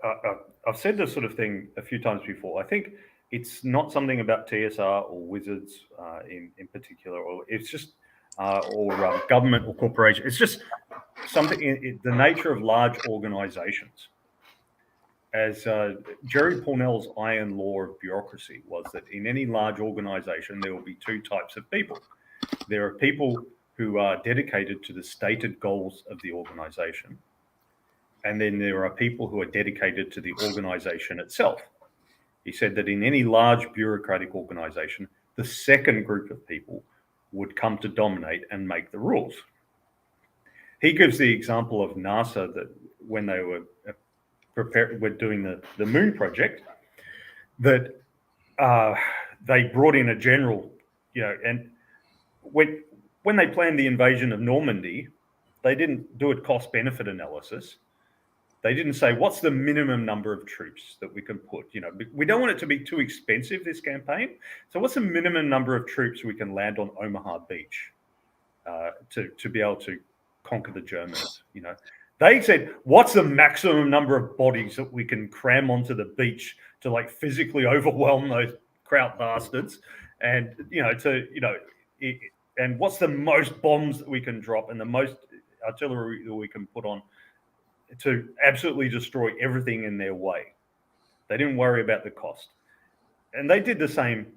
I've said this sort of thing a few times before. I think it's not something about TSR or Wizards in particular, or it's just or government or corporation. It's just something in the nature of large organizations. As Jerry Pournell's iron law of bureaucracy was that in any large organization, there will be 2 types of people. There are people who are dedicated to the stated goals of the organization. And then there are people who are dedicated to the organization itself. He said that in any large bureaucratic organization, the second group of people would come to dominate and make the rules. He gives the example of NASA that when they were doing the moon project, that they brought in a general, and when they planned the invasion of Normandy, they didn't do a cost-benefit analysis. They didn't say, what's the minimum number of troops that we can put? We don't want it to be too expensive, this campaign. So what's the minimum number of troops we can land on Omaha Beach to be able to conquer the Germans? They said, what's the maximum number of bodies that we can cram onto the beach to physically overwhelm those Kraut bastards? And, and what's the most bombs that we can drop and the most artillery that we can put on to absolutely destroy everything in their way? They didn't worry about the cost. And they did the same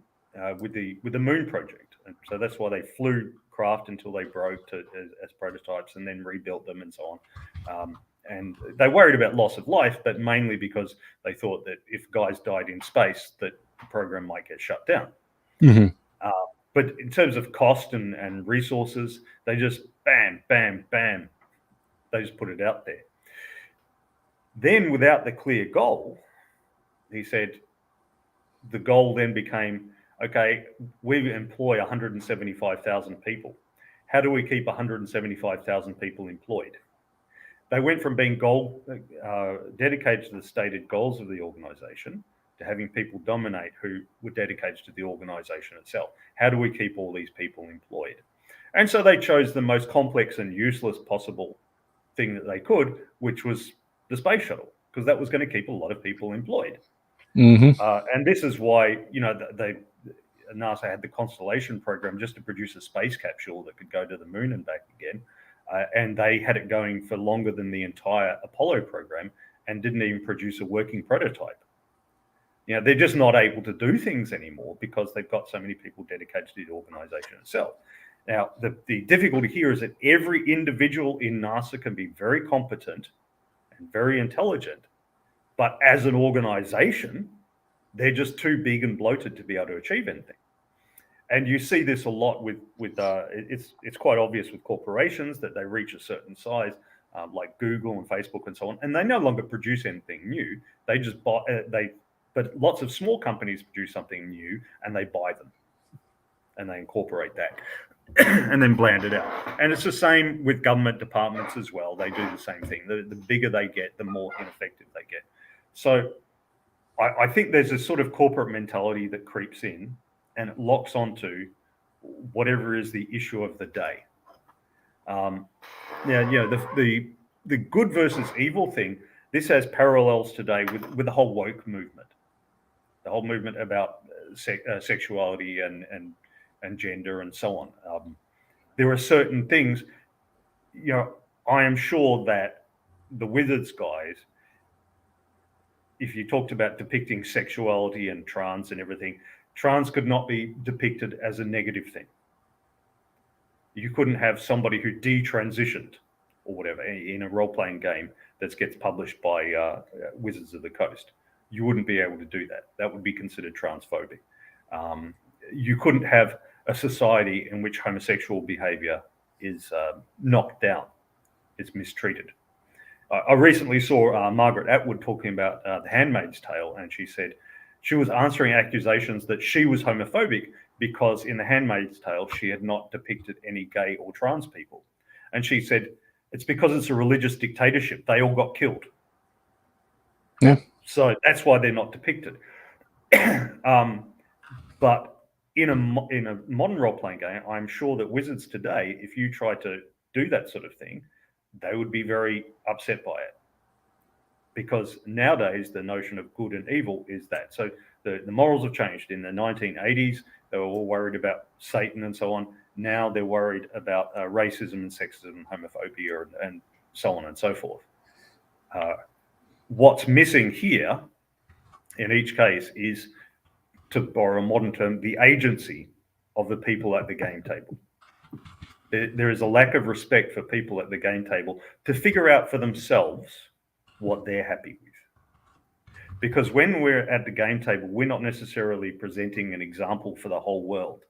with the moon project. And so that's why they flew craft until they broke as prototypes and then rebuilt them and so on. And they worried about loss of life, but mainly because they thought that if guys died in space, that the program might get shut down. Mm-hmm. But in terms of cost and resources, they just bam, bam, bam. They just put it out there. Then without the clear goal, he said, the goal then became, okay, we employ 175,000 people. How do we keep 175,000 people employed? They went from being dedicated to the stated goals of the organization to having people dominate who were dedicated to the organization itself. How do we keep all these people employed? And so they chose the most complex and useless possible thing that they could, which was the space shuttle, because that was going to keep a lot of people employed. And this is why, NASA had the Constellation program just to produce a space capsule that could go to the moon and back again. And they had it going for longer than the entire Apollo program and didn't even produce a working prototype. They're just not able to do things anymore because they've got so many people dedicated to the organization itself. Now, the difficulty here is that every individual in NASA can be very competent and very intelligent, but as an organization, they're just too big and bloated to be able to achieve anything. And you see this a lot with it's quite obvious with corporations that they reach a certain size, like Google and Facebook and so on, and they no longer produce anything new. They just but lots of small companies produce something new and they buy them and they incorporate that and then blend it out. And it's the same with government departments as well. They do the same thing. The bigger they get, the more ineffective they get. So I think there's a sort of corporate mentality that creeps in and it locks onto whatever is the issue of the day. The good versus evil thing, this has parallels today with the whole woke movement, the whole movement about sexuality and gender and so on. There are certain things, I am sure that the Wizards guys, if you talked about depicting sexuality and trans and everything, trans could not be depicted as a negative thing. You couldn't have somebody who detransitioned or whatever in a role-playing game that gets published by Wizards of the Coast. You wouldn't be able to do that. That would be considered transphobic. You couldn't have a society in which homosexual behavior is knocked down. It's mistreated. I recently saw Margaret Atwood talking about The Handmaid's Tale, and she said she was answering accusations that she was homophobic because in The Handmaid's Tale, she had not depicted any gay or trans people. And she said, it's because it's a religious dictatorship. They all got killed. Yeah. So that's why they're not depicted. But in a modern role-playing game, I'm sure that Wizards today, if you try to do that sort of thing, they would be very upset by it. Because nowadays, the notion of good and evil is that. So the morals have changed. In the 1980s, they were all worried about Satan and so on. Now they're worried about racism and sexism, homophobia, and so on and so forth. What's missing here, in each case, is, to borrow a modern term, the agency of the people at the game table. There is a lack of respect for people at the game table to figure out for themselves what they're happy with. Because when we're at the game table, we're not necessarily presenting an example for the whole world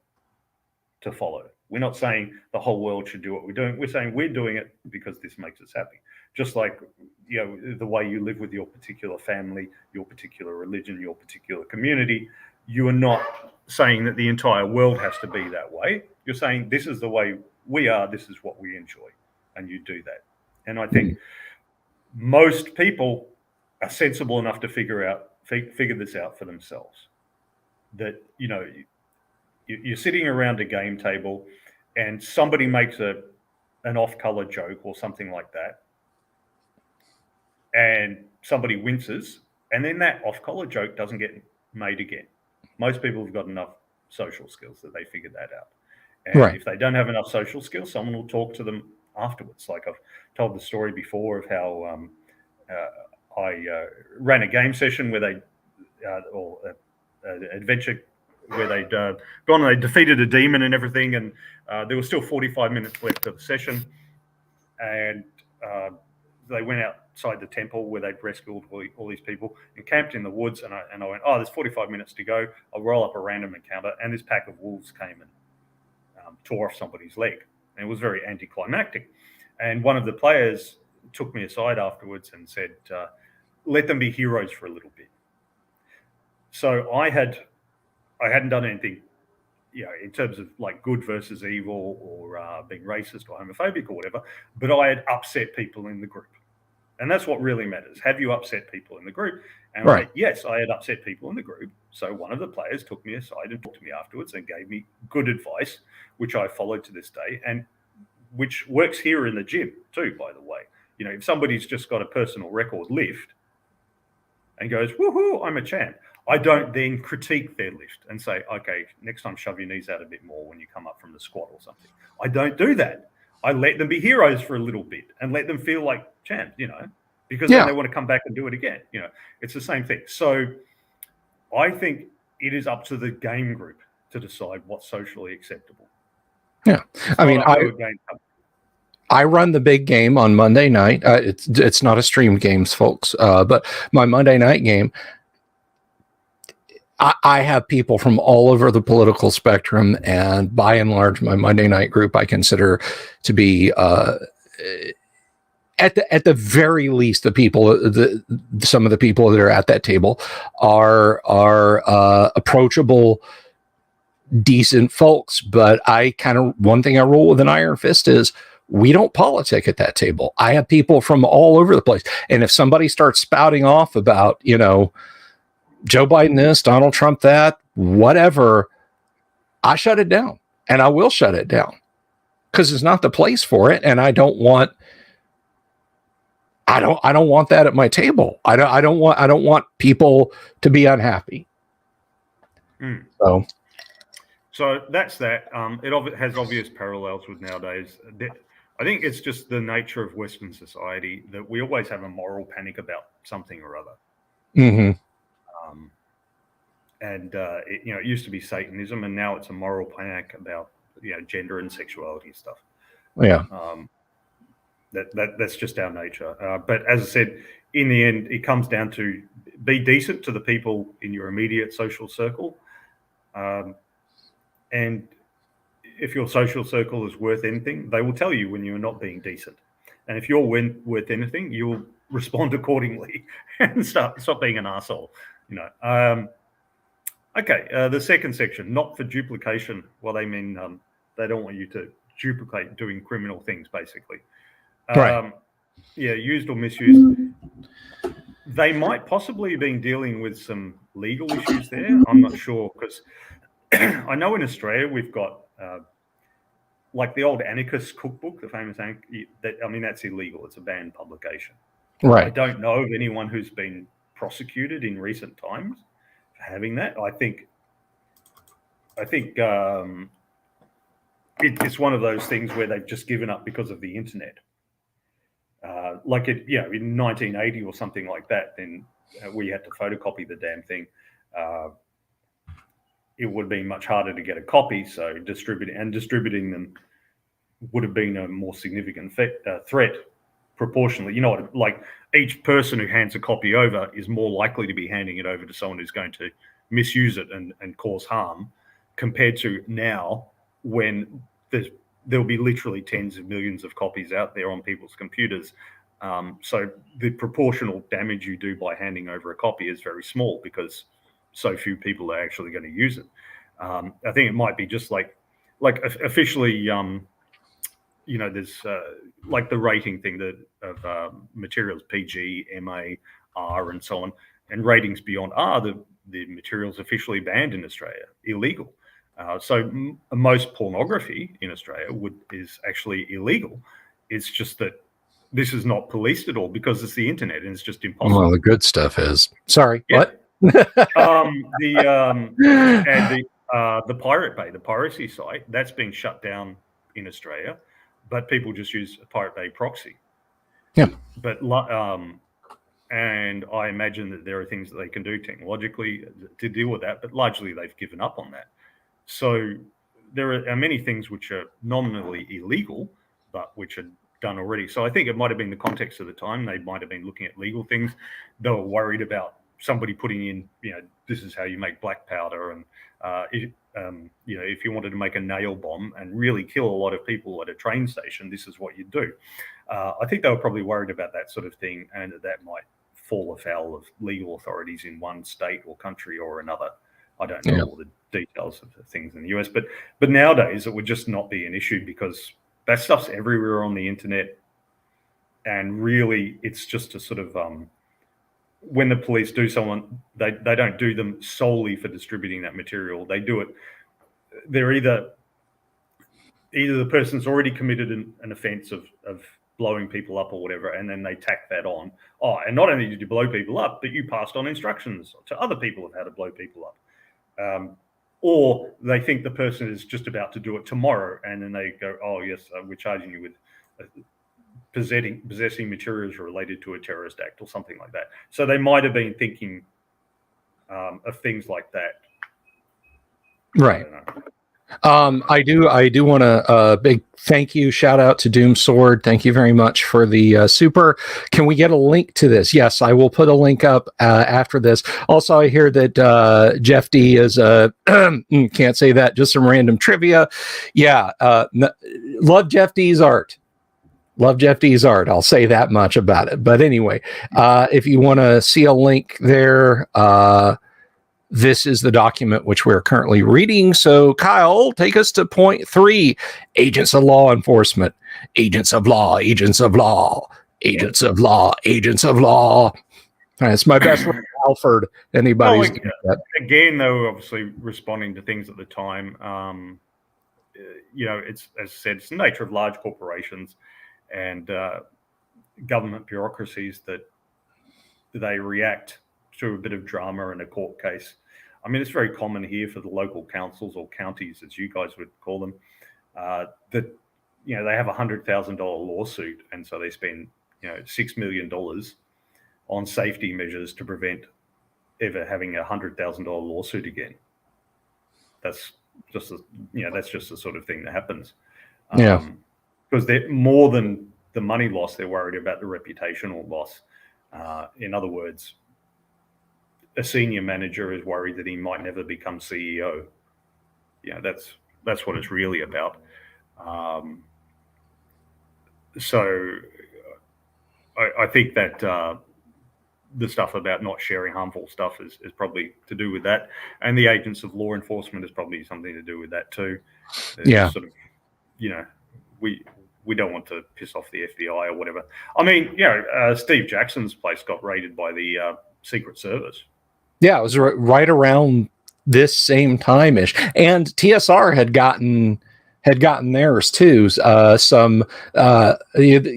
to follow. We're not saying the whole world should do what we're doing. We're saying we're doing it because this makes us happy. Just like, the way you live with your particular family, your particular religion, your particular community, you are not saying that the entire world has to be that way. You're saying this is the way we are, this is what we enjoy, and you do that. And I think most people are sensible enough to figure this out for themselves. That, you're sitting around a game table and somebody makes an off-color joke or something like that, and somebody winces, and then that off-color joke doesn't get made again. Most people have got enough social skills that they figure that out. And if they don't have enough social skills, someone will talk to them afterwards. Like I've told the story before of how I ran a game session where they, or an adventure where they'd gone and they defeated a demon and everything, and there was still 45 minutes left of the session, and they went outside the temple where they'd rescued all these people and camped in the woods, and I went, there's 45 minutes to go. I'll roll up a random encounter, and this pack of wolves came and tore off somebody's leg, and it was very anticlimactic. And one of the players took me aside afterwards and said, let them be heroes for a little bit. So I had I hadn't done anything, in terms of like good versus evil or being racist or homophobic or whatever, but I had upset people in the group. And that's what really matters. Have you upset people in the group? And Right. yes, I had upset people in the group. So one of the players took me aside and talked to me afterwards and gave me good advice, which I followed to this day, and which works here in the gym too, by the way. If somebody's just got a personal record lift and goes, woohoo, I'm a champ, I don't then critique their lift and say, okay, next time shove your knees out a bit more when you come up from the squat or something. I don't do that. I let them be heroes for a little bit and let them feel like champs, because then they want to come back and do it again. It's the same thing. So I think it is up to the game group to decide what's socially acceptable. Yeah. I mean, I run the big game on Monday night. It's not a streamed games, folks, but my Monday night game, I have people from all over the political spectrum, and by and large, my Monday night group I consider to be, at the very least, some of the people that are at that table are approachable, decent folks. But one thing I rule with an iron fist is we don't politic at that table. I have people from all over the place, and if somebody starts spouting off about Joe Biden this, Donald Trump that, whatever, I shut it down, and I will shut it down because it's not the place for it, and I don't want that at my table. I don't want people to be unhappy. So that's that. It has obvious parallels with nowadays. I think it's just the nature of Western society that we always have a moral panic about something or other. Mm-hmm. It used to be Satanism, and now it's a moral panic about gender and sexuality and stuff. Yeah. That's just our nature. But as I said, in the end, it comes down to be decent to the people in your immediate social circle, and if your social circle is worth anything, they will tell you when you're not being decent. And if you're worth anything, you'll respond accordingly and stop being an asshole. Okay, the second section, not for duplication. Well, they mean they don't want you to duplicate doing criminal things, basically. Right. Yeah, used or misused. They might possibly have been dealing with some legal issues there. I'm not sure, because I know in Australia we've got like the old Anarchist cookbook, the famous that's illegal. It's a banned publication. Right. I don't know of anyone who's been prosecuted in recent times for having that. I think it's one of those things where they've just given up because of the internet. In 1980 or something like that, then we had to photocopy the damn thing. It would have been much harder to get a copy, so distributing them would have been a more significant threat proportionally. Like each person who hands a copy over is more likely to be handing it over to someone who's going to misuse it and cause harm, compared to now when there'll be literally tens of millions of copies out there on people's computers. So the proportional damage you do by handing over a copy is very small because so few people are actually going to use it. I think it might be just like officially, there's like the rating thing of materials PG, MA, R, and so on, and ratings beyond R. The materials officially banned in Australia, illegal. So most pornography in Australia is actually illegal. It's just that this is not policed at all because it's the internet and it's just impossible. Well, the good stuff is. Sorry, yeah. What? The Pirate Bay, the piracy site, that's been shut down in Australia, but people just use a Pirate Bay proxy. Yeah. But and I imagine that there are things that they can do technologically to deal with that, but largely they've given up on that. So there are many things which are nominally illegal, but which are done already. So I think it might have been the context of the time. They might have been looking at legal things. They were worried about somebody putting in, this is how you make black powder. And, if you wanted to make a nail bomb and really kill a lot of people at a train station, this is what you do. I think they were probably worried about that sort of thing, and that might fall afoul of legal authorities in one state or country or another. I don't know all the details of the things in the US, but nowadays it would just not be an issue because that stuff's everywhere on the internet. And really, it's just a sort of when the police do someone, they don't do them solely for distributing that material. They do it. They're either the person's already committed an offence of blowing people up or whatever, and then they tack that on. Oh, and not only did you blow people up, but you passed on instructions to other people of how to blow people up. Or they think the person is just about to do it tomorrow, and then they go, oh, yes, we're charging you with possessing materials related to a terrorist act or something like that. So they might have been thinking of things like that. Right. I do want to big thank you, shout out to Doom Sword. Thank you very much for the super. Can we get a link to this? Yes, I will put a link up after this. Also, I hear that Jeff D is can't say that, just some random trivia. Yeah, love Jeff D's art. Love Jeff D's art. I'll say that much about it. But anyway, if you want to see a link there, this is the document which we're currently reading. So, Kyle, take us to point 3. Agents of law enforcement. Agents of law, agents of law, agents of law, agents of law. It's my best friend, Alfred. Anybody's again, though, obviously responding to things at the time. It's, as I said, it's the nature of large corporations and government bureaucracies that they react to a bit of drama in a court case. I mean, it's very common here for the local councils or counties, as you guys would call them, that they have a $100,000 lawsuit, and so they spend $6 million on safety measures to prevent ever having a $100,000 lawsuit again. That's just the sort of thing that happens. Because they're more than the money loss, they're worried about the reputational loss. In other words, a senior manager is worried that he might never become CEO. That's what it's really about. So I think that the stuff about not sharing harmful stuff is probably to do with that, and the agents of law enforcement is probably something to do with that too. It's sort of, we don't want to piss off the FBI or whatever. I mean, Steve Jackson's place got raided by the Secret Service. Yeah, it was right around this same time-ish. And TSR had gotten theirs too.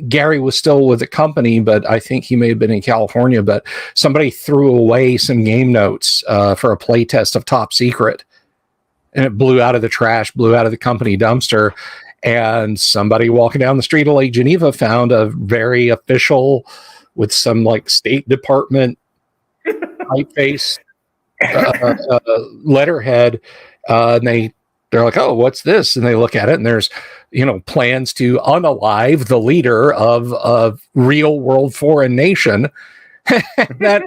Gary was still with the company, but I think he may have been in California, but somebody threw away some game notes for a play test of Top Secret. And it blew out of the trash, blew out of the company dumpster. And somebody walking down the street of Lake Geneva found a very official with some like State Department typeface letterhead, and they're like, oh, what's this? And they look at it, and there's plans to unalive the leader of a real world foreign nation. that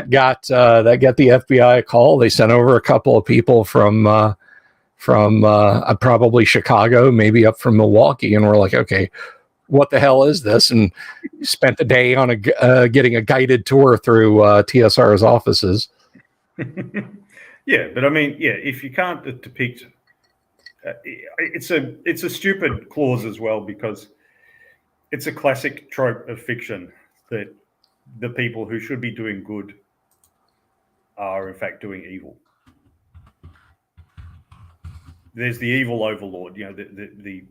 got the FBI a call. They sent over a couple of people from probably Chicago, maybe up from Milwaukee, and we're like, okay, what the hell is this? And spent the day on getting a guided tour through TSR's offices. Yeah, but I mean, if you can't depict, it's a stupid clause as well, because it's a classic trope of fiction that the people who should be doing good are in fact doing evil. There's the evil overlord, the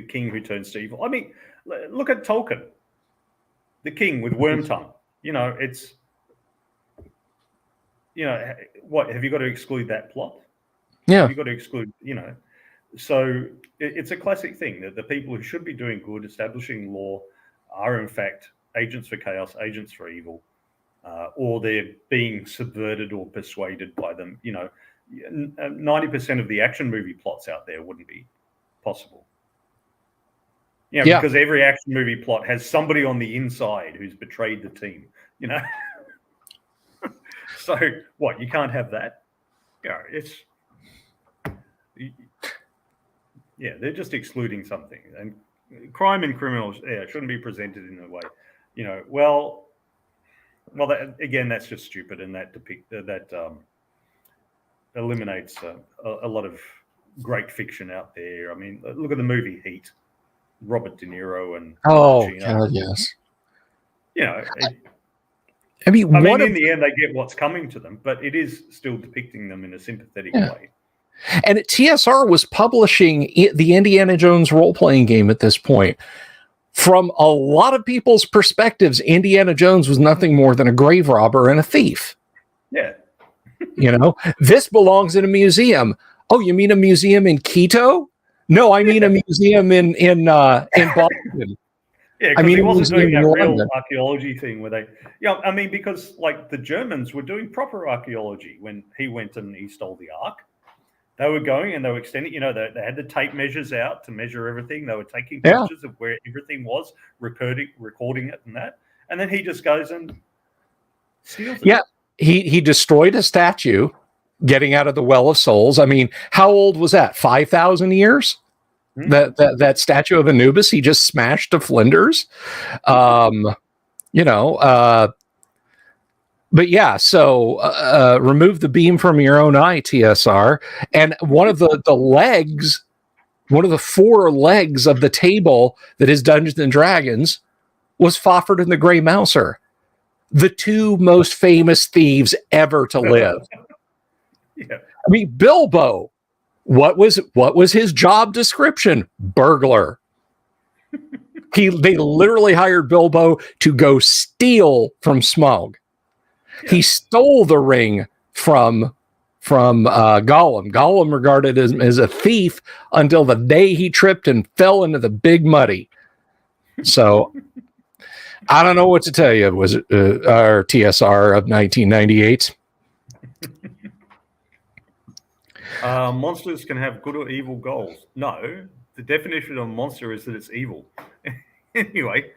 king who turns to evil. I mean, look at Tolkien, the king with worm tongue. It's, what, have you got to exclude that plot? Yeah. Have you got to exclude, So it's a classic thing that the people who should be doing good, establishing law, are in fact agents for chaos, agents for evil, or they're being subverted or persuaded by them. 90% of the action movie plots out there wouldn't be possible. Because every action movie plot has somebody on the inside who's betrayed the team, So what, you can't have that? They're just excluding something. And crime and criminals, shouldn't be presented in a way, well, that, again, that's just stupid, and that eliminates a lot of great fiction out there. I mean, look at the movie Heat, Robert De Niro and Oh, Pacino. God, yes. You know, I mean, in the end, they get what's coming to them, but it is still depicting them in a sympathetic way. And TSR was publishing the Indiana Jones role-playing game at this point. From a lot of people's perspectives, Indiana Jones was nothing more than a grave robber and a thief. Yeah. You know, this belongs in a museum. Oh, you mean a museum in Quito? No, I mean a museum in Boston. Yeah, because he wasn't doing that real archaeology thing where they, I mean, because like the Germans were doing proper archaeology when he went and he stole the Ark. They were going and they were extending, they had the tape measures out to measure everything. They were taking pictures of where everything was, recording it and that. And then he just goes and steals it. Yeah, he destroyed a statue getting out of the Well of Souls. I mean, how old was that? 5,000 years? That statue of Anubis he just smashed to flinders. But yeah, so remove the beam from your own eye, TSR. And one of the legs, one of the 4 legs of the table that is Dungeons and Dragons was Fafhrd and the Grey Mouser, the 2 most famous thieves ever to live. Yeah. I mean, Bilbo, what was his job description? Burglar. They literally hired Bilbo to go steal from Smaug. Yeah. He stole the ring from Gollum. Gollum regarded as a thief until the day he tripped and fell into the big muddy. So I don't know what to tell you. Was it our TSR of 1998? Monsters can have good or evil goals. No, the definition of a monster is that it's evil. Anyway,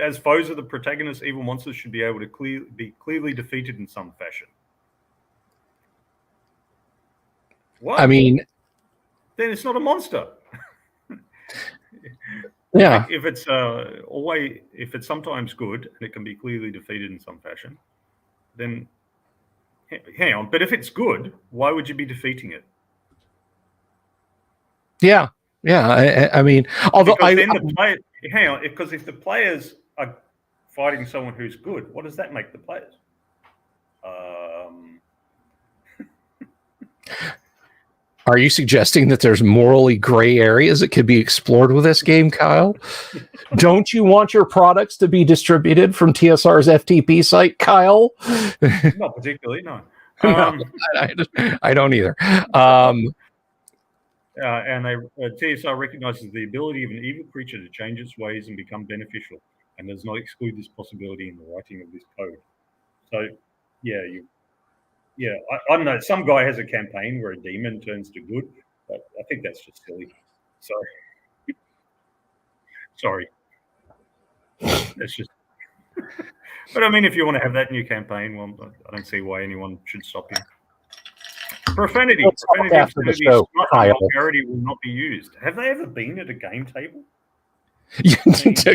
as foes of the protagonist, evil monsters should be able to be clearly defeated in some fashion. What? I mean, then it's not a monster. Yeah. If it's if it's sometimes good and it can be clearly defeated in some fashion, then hang on. But if it's good, why would you be defeating it? Yeah. I mean, although hang on, because if the players are fighting someone who's good, what does that make the players? Are you suggesting that there's morally gray areas that could be explored with this game, Kyle? Don't you want your products to be distributed from TSR's FTP site, Kyle? Not particularly, no. No, I don't either. And TSR recognizes the ability of an evil creature to change its ways and become beneficial, and does not exclude this possibility in the writing of this code. So, I don't know. Some guy has a campaign where a demon turns to good, but I think that's just silly. Sorry. That's just. But I mean, if you want to have that in your campaign, well, I don't see why anyone should stop you. Profanity. Vulgarity will not be used. Have they ever been at a game table?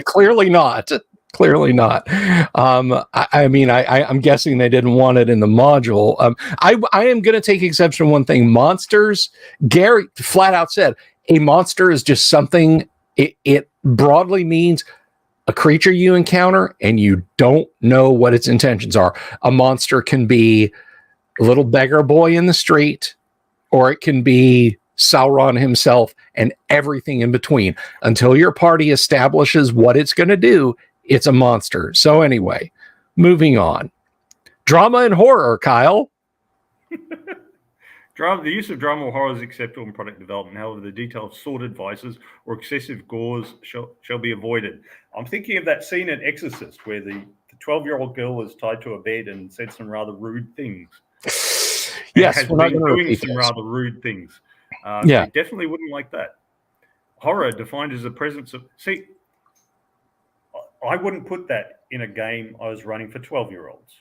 Clearly not. Clearly not. I'm guessing they didn't want it in the module. I am going to take exception to one thing. Monsters. Gary flat out said a monster is just something. It broadly means a creature you encounter and you don't know what its intentions are. A monster can be a little beggar boy in the street, or it can be Sauron himself and everything in between. Until your party establishes what it's going to do, it's a monster. So anyway, moving on. Drama and horror, Kyle. The use of drama or horror is acceptable in product development. However, the detail of sordid vices or excessive gores shall be avoided. I'm thinking of that scene in Exorcist where the 12-year-old girl is tied to a bed and said some rather rude things. Yes, we're not doing some rather rude things. Yeah, they definitely wouldn't like that. Horror defined as the presence of. See, I wouldn't put that in a game I was running for 12-year-olds.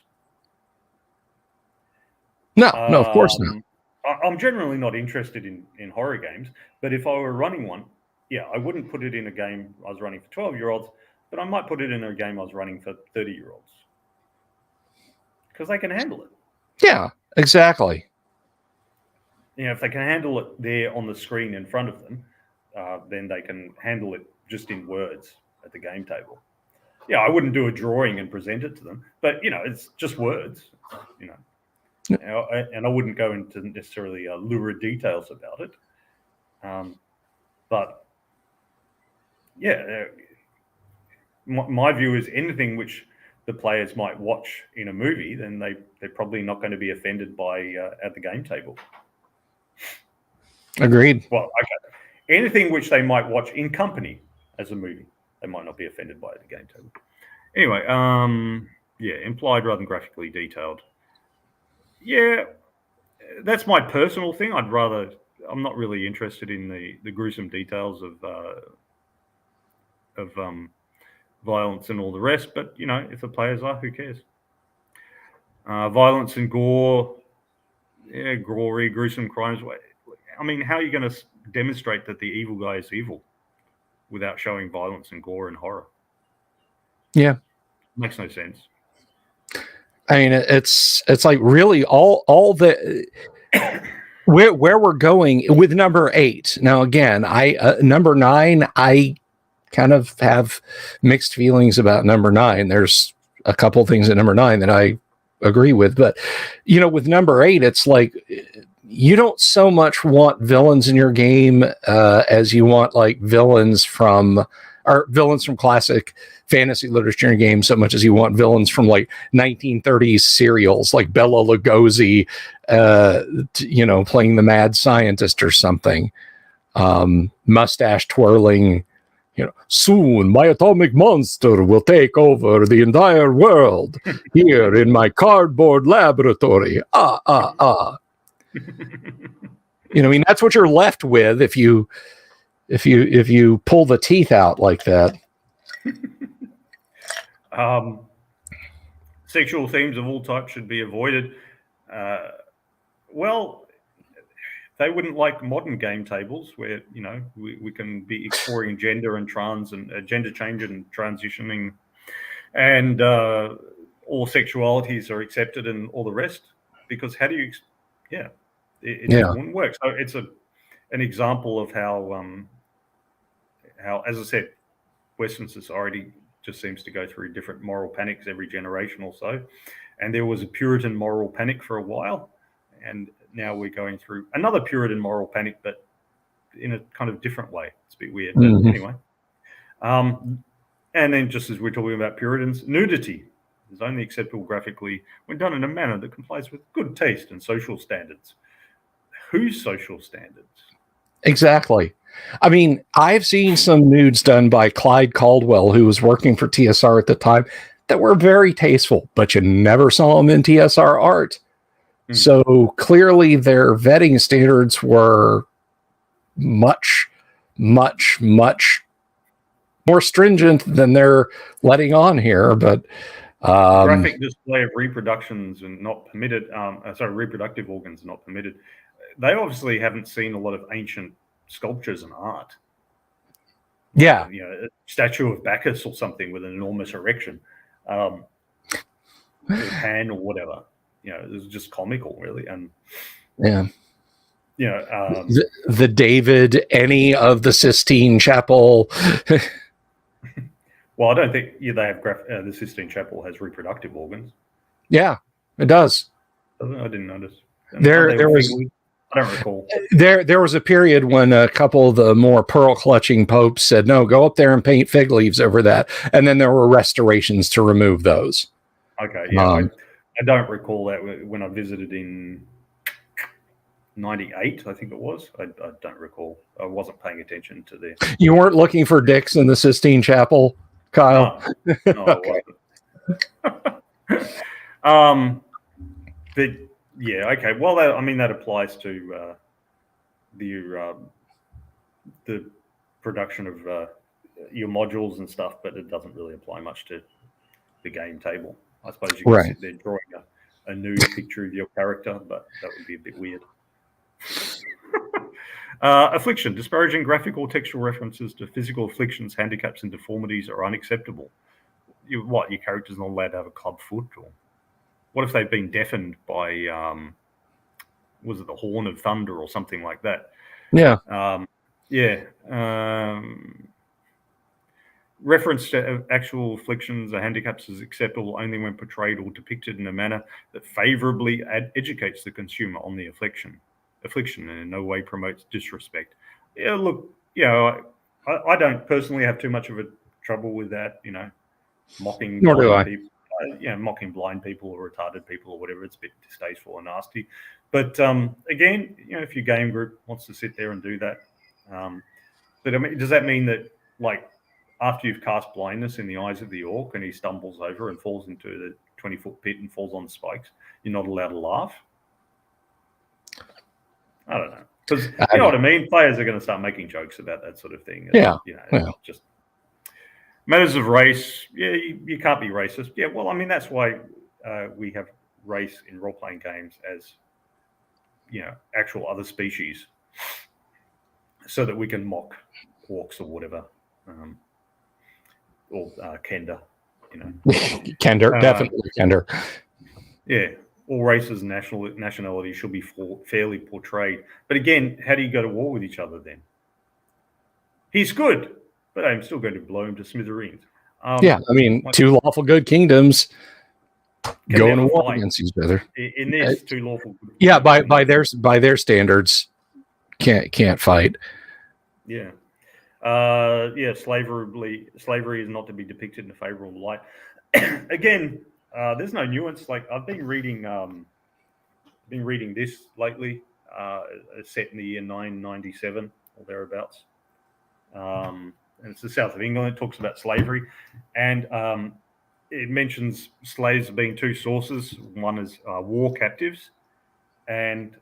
No, of course not. I'm generally not interested in horror games, but if I were running one, I wouldn't put it in a game I was running for 12-year-olds, but I might put it in a game I was running for 30-year-olds because they can handle it. Yeah, exactly. if they can handle it there on the screen in front of them, then they can handle it just in words at the game table. Yeah, I wouldn't do a drawing and present it to them, but it's just words. And I wouldn't go into necessarily lurid details about it. But yeah, my view is anything which the players might watch in a movie, then they're probably not going to be offended by at the game table. Agreed. Well, okay. Anything which they might watch in company as a movie, they might not be offended by at the game table. Anyway, yeah, implied rather than graphically detailed. Yeah, that's my personal thing. I'm not really interested in the gruesome details of violence and all the rest, but if the players are, who cares? Violence and gore, yeah, gory, gruesome crimes. I mean, how are you going to demonstrate that the evil guy is evil without showing violence and gore and horror? Yeah, makes no sense. I mean, it's like really all the where we're going with number 8. Now, again, number 9, I kind of have mixed feelings about number 9. There's a couple things at number 9 that I agree with, but with number 8, it's like you don't so much want villains in your game as you want like villains from classic fantasy literature games, so much as you want villains from like 1930s serials like Bela Lugosi playing the mad scientist or something, mustache twirling, soon my atomic monster will take over the entire world here in my cardboard laboratory. I mean, that's what you're left with if you pull the teeth out like that. Sexual themes of all types should be avoided. Well, they wouldn't like modern game tables where we can be exploring gender and trans and gender change and transitioning, and all sexualities are accepted and all the rest. Because how do you? It just wouldn't work. So it's an example of how, as I said, Western society just seems to go through different moral panics every generation or so. And there was a Puritan moral panic for a while, and now we're going through another Puritan moral panic, but in a kind of different way. It's a bit weird, but anyway. And then just as we're talking about Puritans, nudity is only acceptable graphically when done in a manner that complies with good taste and social standards. Whose social standards? Exactly. I mean, I've seen some nudes done by Clyde Caldwell, who was working for TSR at the time, that were very tasteful, but you never saw them in TSR art. So clearly their vetting standards were much, much, much more stringent than they're letting on here. But graphic display of reproductions and not permitted. Reproductive organs are not permitted. They obviously haven't seen a lot of ancient sculptures and art. Yeah, a statue of Bacchus or something with an enormous erection, pan or whatever. It was just comical, really, and the David, any of the Sistine Chapel. Well, I don't think they have the Sistine Chapel has reproductive organs. Yeah, it does. I didn't notice. There was. I don't recall. There was a period when a couple of the more pearl-clutching popes said, no, go up there and paint fig leaves over that. And then there were restorations to remove those. Okay, yeah. I don't recall that when I visited in 98, I think it was. I don't recall. I wasn't paying attention to the... You weren't looking for dicks in the Sistine Chapel, Kyle? No, okay. I wasn't. But... Yeah. Okay. Well, that applies to the production of your modules and stuff, but it doesn't really apply much to the game table. I suppose you can sit there drawing a nude picture of your character, but that would be a bit weird. Affliction: disparaging graphical or textual references to physical afflictions, handicaps, and deformities are unacceptable. Your character's not allowed to have a club foot, or what if they've been deafened by was it the Horn of Thunder or something like that? Yeah. Reference to actual afflictions or handicaps is acceptable only when portrayed or depicted in a manner that favorably educates the consumer on the affliction and in no way promotes disrespect. Yeah, look, I don't personally have too much of a trouble with that, mocking Nor do blind I. people, mocking blind people or retarded people or whatever. It's a bit distasteful and nasty. But again, if your game group wants to sit there and do that, but I mean, does that mean that, like, after you've cast blindness in the eyes of the orc and he stumbles over and falls into the 20-foot pit and falls on spikes, you're not allowed to laugh? I don't know. Because you know what I mean? Players are going to start making jokes about that sort of thing. And, just matters of race. Yeah, you can't be racist. Yeah, well, I mean, that's why we have race in role-playing games as, actual other species, so that we can mock orcs or whatever. Or Kender, Kender, definitely Kender. Yeah, all races and nationalities should be fairly portrayed. But again, how do you go to war with each other then? He's good, but I'm still going to blow him to smithereens. I mean, two lawful good kingdoms going to war against each other. In this, two lawful. Yeah, by their standards, can't fight. Yeah. Slavery is not to be depicted in a favorable light. Again, there's no nuance. Like, I've been reading this lately, set in the year 997 or thereabouts. And it's the south of England. It talks about slavery, and it mentions slaves being two sources. One is war captives, and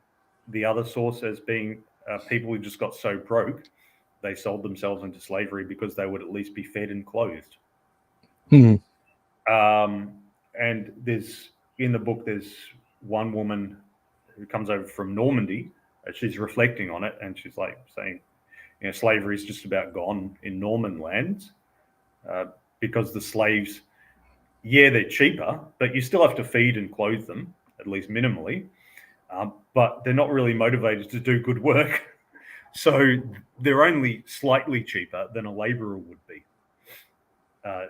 the other source as being people who just got so broke they sold themselves into slavery because they would at least be fed and clothed. And in the book, there's one woman who comes over from Normandy. She's reflecting on it, and she's like saying, slavery is just about gone in Norman lands because the slaves, they're cheaper, but you still have to feed and clothe them, at least minimally. But they're not really motivated to do good work. So they're only slightly cheaper than a labourer would be.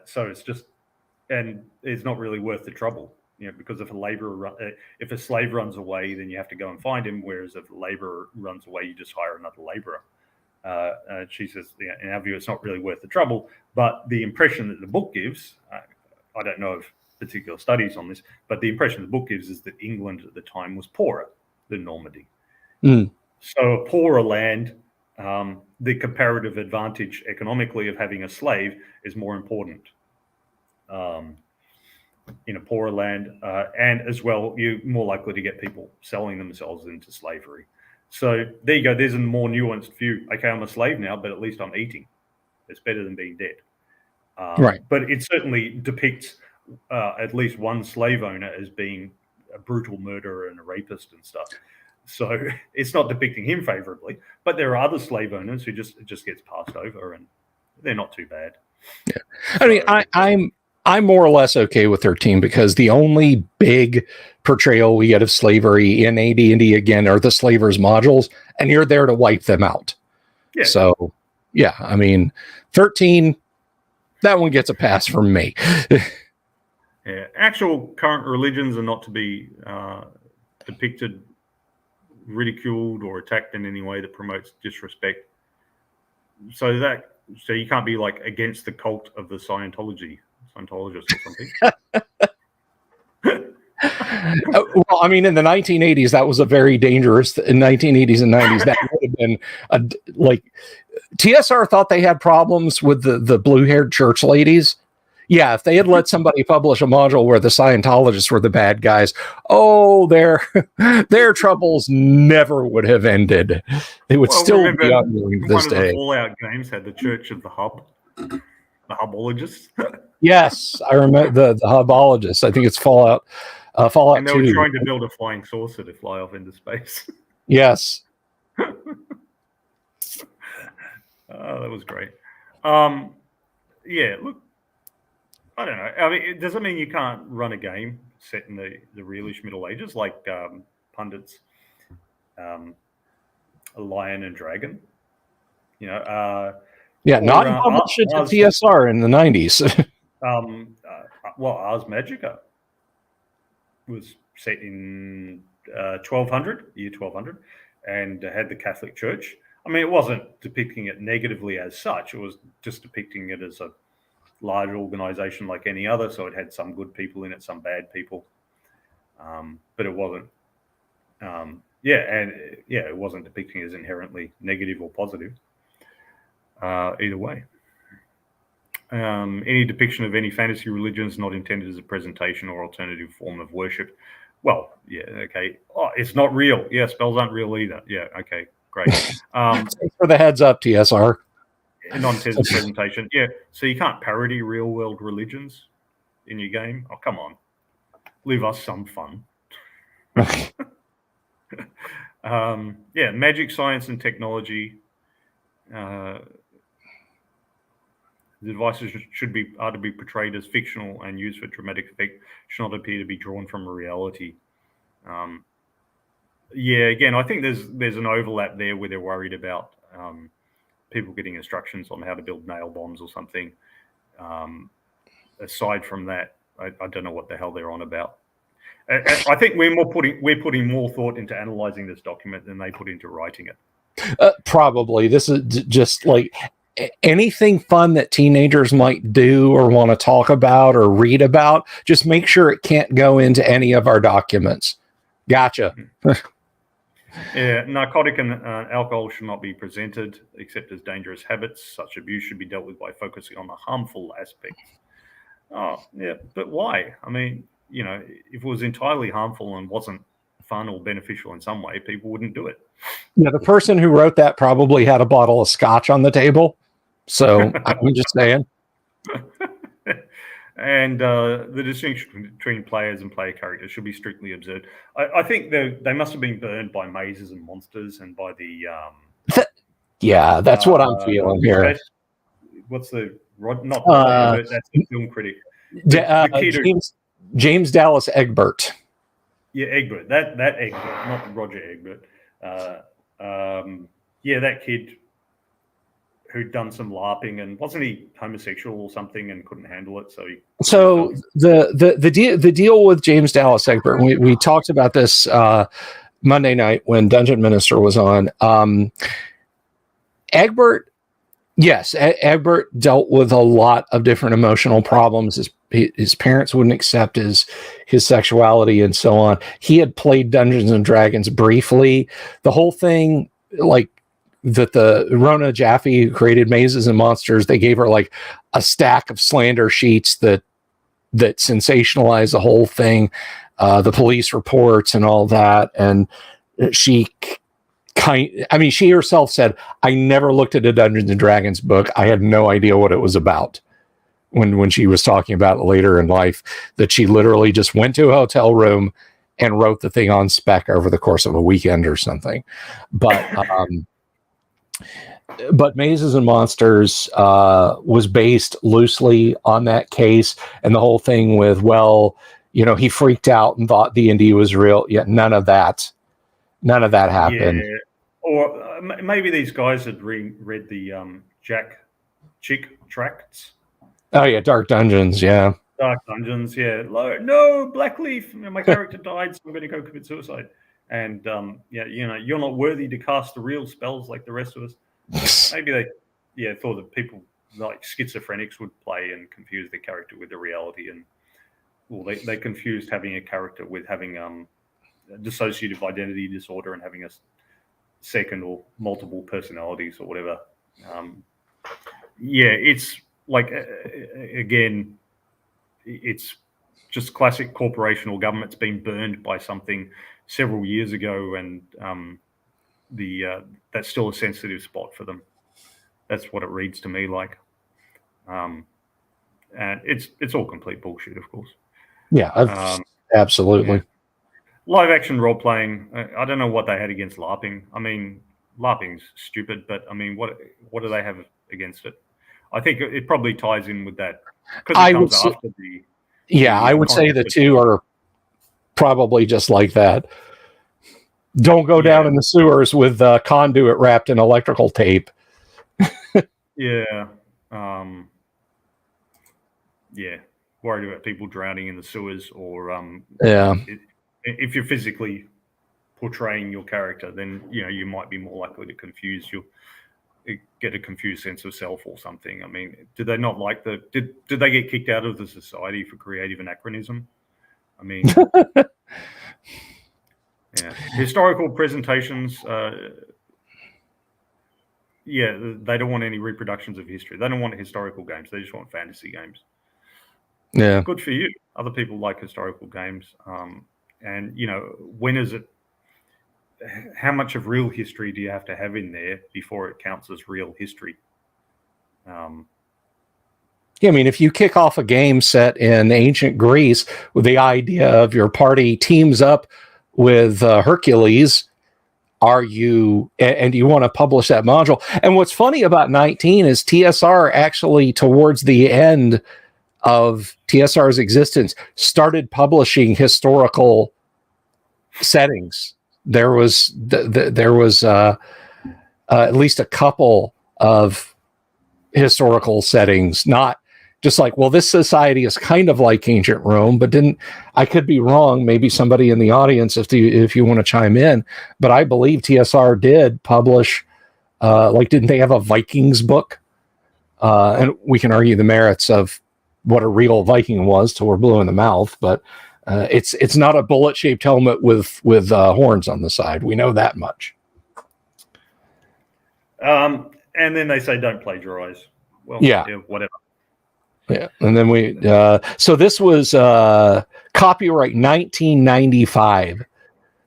So it's just, and it's not really worth the trouble, because if if a slave runs away, then you have to go and find him. Whereas if a labourer runs away, you just hire another labourer. She says, in our view, it's not really worth the trouble. But the impression that the book gives, I don't know of particular studies on this, but the impression the book gives is that England at the time was poorer than Normandy. So a poorer land, the comparative advantage economically of having a slave is more important in a poorer land. And as well, you're more likely to get people selling themselves into slavery. So there you go. There's a more nuanced view. Okay, I'm a slave now, but at least I'm eating. It's better than being dead. Right. But it certainly depicts at least one slave owner as being a brutal murderer and a rapist and stuff. So it's not depicting him favorably, but there are other slave owners who just gets passed over, and they're not too bad. Yeah, I mean, I'm more or less okay with 13 because the only big portrayal we get of slavery in AD&D again are the slavers modules, and you're there to wipe them out. Yeah. So yeah, I mean, 13, that one gets a pass from me. Yeah, actual current religions are not to be depicted, ridiculed, or attacked in any way that promotes disrespect. So you can't be like against the cult of the Scientologists or something. Well, I mean, in the 1980s, that was a very dangerous. In 1980s and 90s, that would have been like TSR thought they had problems with the blue-haired church ladies. Yeah, if they had let somebody publish a module where the Scientologists were the bad guys, their troubles never would have ended. They would still be ongoing to this day. One of the Fallout games had the Church of the Hub, the Hubologists. Yes, I remember the Hubologists. I think it's Fallout. Fallout and they 2. were trying to build a flying saucer to fly off into space. Yes. That was great. Yeah, look, I don't know. I mean, it doesn't mean you can't run a game set in the realish Middle Ages, like pundits a lion and dragon. not or published at TSR in the 90s. Ars Magica was set in 1200, year 1200, and had the Catholic Church. I mean, it wasn't depicting it negatively as such. It was just depicting it as a large organization like any other. So it had some good people in it, some bad people. But it wasn't, it wasn't depicting it as inherently negative or positive. Either way. Any depiction of any fantasy religion is not intended as a presentation or alternative form of worship. Well, yeah, okay. Oh, it's not real. Yeah, spells aren't real either. Yeah, okay, great. Thanks for the heads up, TSR. Non-intended presentation. Yeah, so you can't parody real-world religions in your game. Oh, come on. Leave us some fun. Magic, science, and technology. The devices are to be portrayed as fictional and used for dramatic effect, should not appear to be drawn from reality. Again, I think there's an overlap there where they're worried about people getting instructions on how to build nail bombs or something. Aside from that, I don't know what the hell they're on about. I think we're putting more thought into analyzing this document than they put into writing it. Probably. This is just like anything fun that teenagers might do or want to talk about or read about. Just make sure it can't go into any of our documents. Gotcha. Narcotic and alcohol should not be presented except as dangerous habits. Such abuse should be dealt with by focusing on the harmful aspects. Oh, yeah, but why? I mean, if it was entirely harmful and wasn't fun or beneficial in some way, people wouldn't do it. Yeah, the person who wrote that probably had a bottle of scotch on the table. So I'm just saying. And the distinction between players and player characters should be strictly observed. I think they must have been burned by mazes and monsters and by the... yeah, that's what I'm feeling here. What's the... Not Roger, that's the film critic. James Dallas Egbert. Yeah, Egbert. That Egbert, not Roger Egbert. That kid who'd done some LARPing, and wasn't he homosexual or something and couldn't handle it? So the deal with James Dallas Egbert, we talked about this Monday night when Dungeon Minister was on. Egbert dealt with a lot of different emotional problems. His parents wouldn't accept his sexuality and so on. He had played Dungeons and Dragons briefly. The whole thing, like that, the Rona Jaffe, who created Mazes and Monsters, they gave her like a stack of slander sheets that sensationalized the whole thing, the police reports and all that. And she herself said, I never looked at a Dungeons and Dragons book. I had no idea what it was about. When she was talking about it later in life, that she literally just went to a hotel room and wrote the thing on spec over the course of a weekend or something. But Mazes and Monsters was based loosely on that case, and the whole thing with, he freaked out and thought D&D was real. Yeah, none of that happened. Yeah. Or maybe these guys had read the Jack Chick tracts. Oh yeah, Dark Dungeons. Yeah, Dark Dungeons. Yeah, no, Blackleaf. My character died, so I'm going to go commit suicide. And you're not worthy to cast the real spells like the rest of us. Maybe they thought that people like schizophrenics would play and confuse the character with the reality, and they confused having a character with having dissociative identity disorder and having a second or multiple personalities or whatever. It's like, again, it's just classic corporation or government's been burned by something several years ago, and that's still a sensitive spot for them. That's what it reads to me like. And it's all complete bullshit, of course. Yeah, absolutely. Yeah. Live action role playing. I don't know what they had against LARPing. I mean, LARPing's stupid, but I mean, what do they have against it? I think it probably ties in with that. I would say the two are probably just like that. Don't go down in the sewers with conduit wrapped in electrical tape. Yeah. Worried about people drowning in the sewers, or if you're physically portraying your character, then you might be more likely to get a confused sense of self or something. I mean, did they not like did they get kicked out of the Society for Creative Anachronism? I mean, historical presentations. They don't want any reproductions of history. They don't want historical games. They just want fantasy games. Yeah. Good for you. Other people like historical games. And, when is it? How much of real history do you have to have in there before it counts as real history? I mean, if you kick off a game set in ancient Greece with the idea of your party teams up with Hercules, and you want to publish that module? And what's funny about 19 is TSR actually, towards the end of TSR's existence, started publishing historical settings. There was at least a couple of historical settings, not just like, well, this society is kind of like ancient Rome, but I could be wrong. Maybe somebody in the audience, if you want to chime in, but I believe TSR did publish, didn't they have a Vikings book? And we can argue the merits of what a real Viking was till we're blue in the mouth, but it's not a bullet-shaped helmet with horns on the side. We know that much. And then they say don't plagiarize. Well, whatever. Yeah, and then so this was copyright 1995.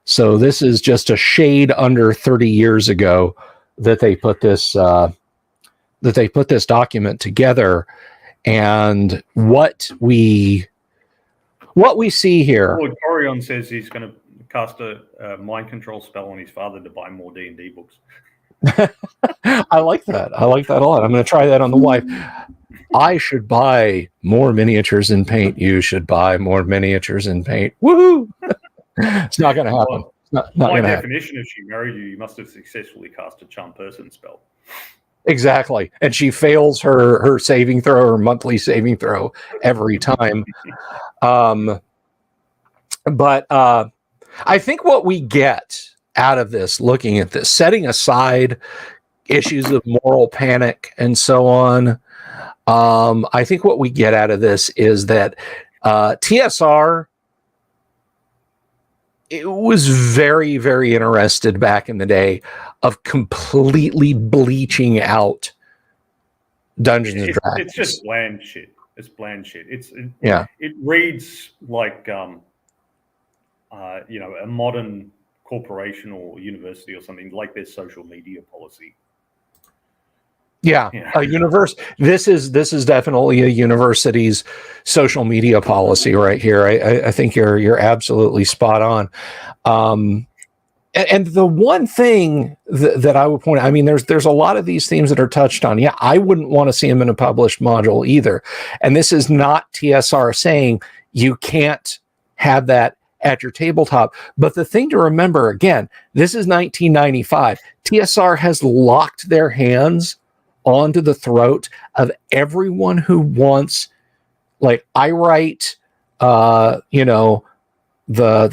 So this is just a shade under 30 years ago that they put this document together. And what we see here. Well, Corion says he's going to cast a mind control spell on his father to buy more D&D books. I like that. I like that a lot. I'm going to try that on the wife. I should buy more miniatures in paint. You should buy more miniatures in paint. Woohoo! It's not going to happen. Not by definition, if she married you, you must have successfully cast a charm person spell. Exactly. And she fails her saving throw, her monthly saving throw every time. But I think what we get out of this, looking at this, setting aside issues of moral panic and so on, I think what we get out of this is that TSR, it was very, very interested back in the day of completely bleaching out Dungeons and Dragons. It's just bland shit. It's bland shit. It reads like a modern corporation or university or something, like their social media policy. Yeah. A universe. This is definitely a university's social media policy right here. I think you're absolutely spot on. And the one thing that I would point out, I mean, there's a lot of these themes that are touched on. Yeah, I wouldn't want to see them in a published module either. And this is not TSR saying you can't have that at your tabletop. But the thing to remember, again, this is 1995. TSR has locked their hands onto the throat of everyone who wants, like, I write, the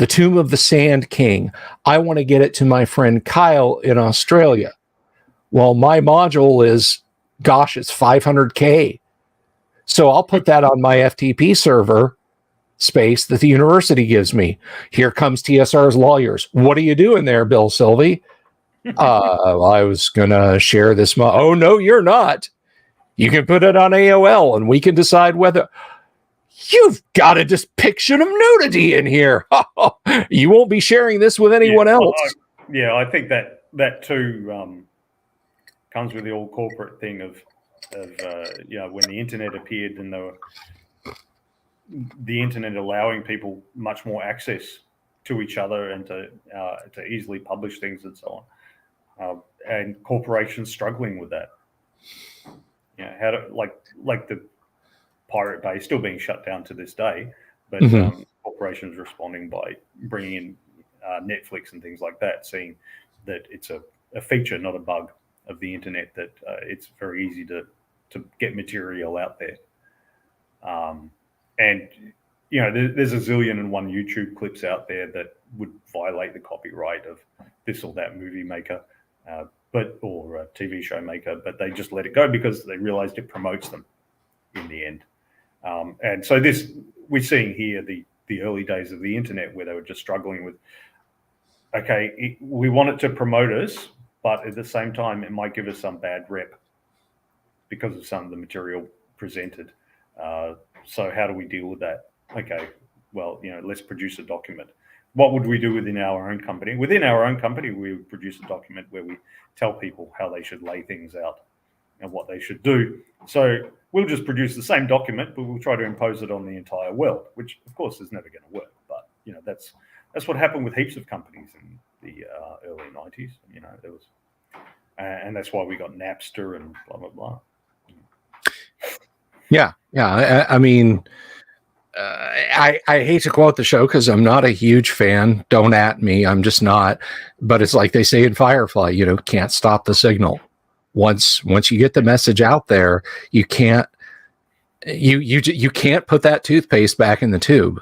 Tomb of the Sand King. I want to get it to my friend Kyle in Australia. Well, my module is, it's 500K. So I'll put that on my FTP server space that the university gives me. Here comes TSR's lawyers. What are you doing there, Bill Sylvie? I was going to share this. Oh, no, you're not. You can put it on AOL and we can decide whether... You've got a depiction of nudity in here. You won't be sharing this with anyone else. I think that too comes with the old corporate thing of when the internet appeared and the internet allowing people much more access to each other and to easily publish things and so on, and corporations struggling with that. How to like the Pirate Bay still being shut down to this day, but corporations responding by bringing in Netflix and things like that, seeing that it's a feature, not a bug of the internet, that it's very easy to get material out there. And, you know, there's a zillion and one YouTube clips out there that would violate the copyright of this or that movie maker, or a TV show maker, but they just let it go because they realized it promotes them in the end. And so we're seeing here the early days of the internet where they were just struggling with, okay, we want it to promote us, but at the same time, it might give us some bad rep because of some of the material presented. So how do we deal with that? Okay, well, you know, let's produce a document. What would we do within our own company? Within our own company, we would produce a document where we tell people how they should lay things out and what they should do. So we'll just produce the same document, but we'll try to impose it on the entire world, which of course is never going to work. But, you know, that's what happened with heaps of companies in the early 90s. You know, there was, and that's why we got Napster and blah, blah, blah. Yeah. I mean, I hate to quote the show because I'm not a huge fan. Don't at me. I'm just not. But it's like they say in Firefly, you know, can't stop the signal. Once you get the message out there, you can't you can't put that toothpaste back in the tube.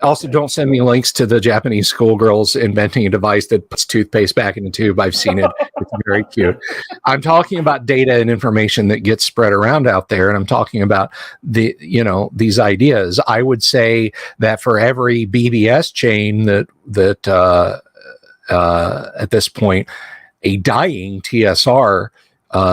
Also, don't send me links to the Japanese schoolgirls inventing a device that puts toothpaste back in the tube. I've seen it. It's very cute. I'm talking about data and information that gets spread around out there, and I'm talking about these ideas. I would say that for every BBS chain that at this point, a dying TSR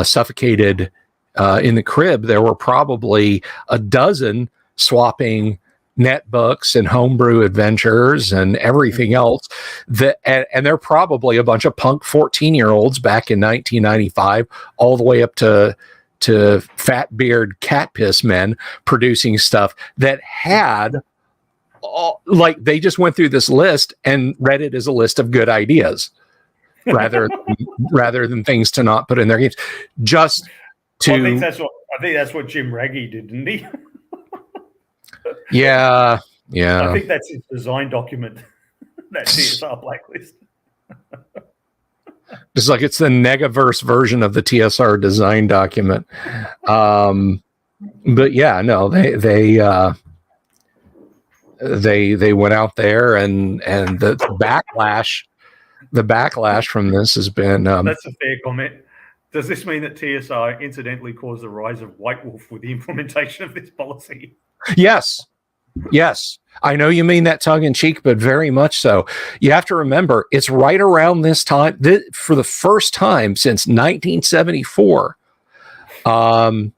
suffocated in the crib, there were probably a dozen swapping netbooks and homebrew adventures and everything else and they're probably a bunch of punk 14-year-olds back in 1995 all the way up to fat beard cat piss men producing stuff that had like they just went through this list and read it as a list of good ideas rather than things to not put in their games. Just to I think that's what Jim Raggi did, didn't he? Yeah. I think that's his design document, that TSR blacklist. It's like it's the Negaverse version of the TSR design document. But yeah, no, they went out there and the backlash from this has been. That's a fair comment. Does this mean that TSR incidentally caused the rise of White Wolf with the implementation of this policy? Yes. I know you mean that tongue in cheek, but very much so. You have to remember, it's right around this time, for the first time since 1974, Vampire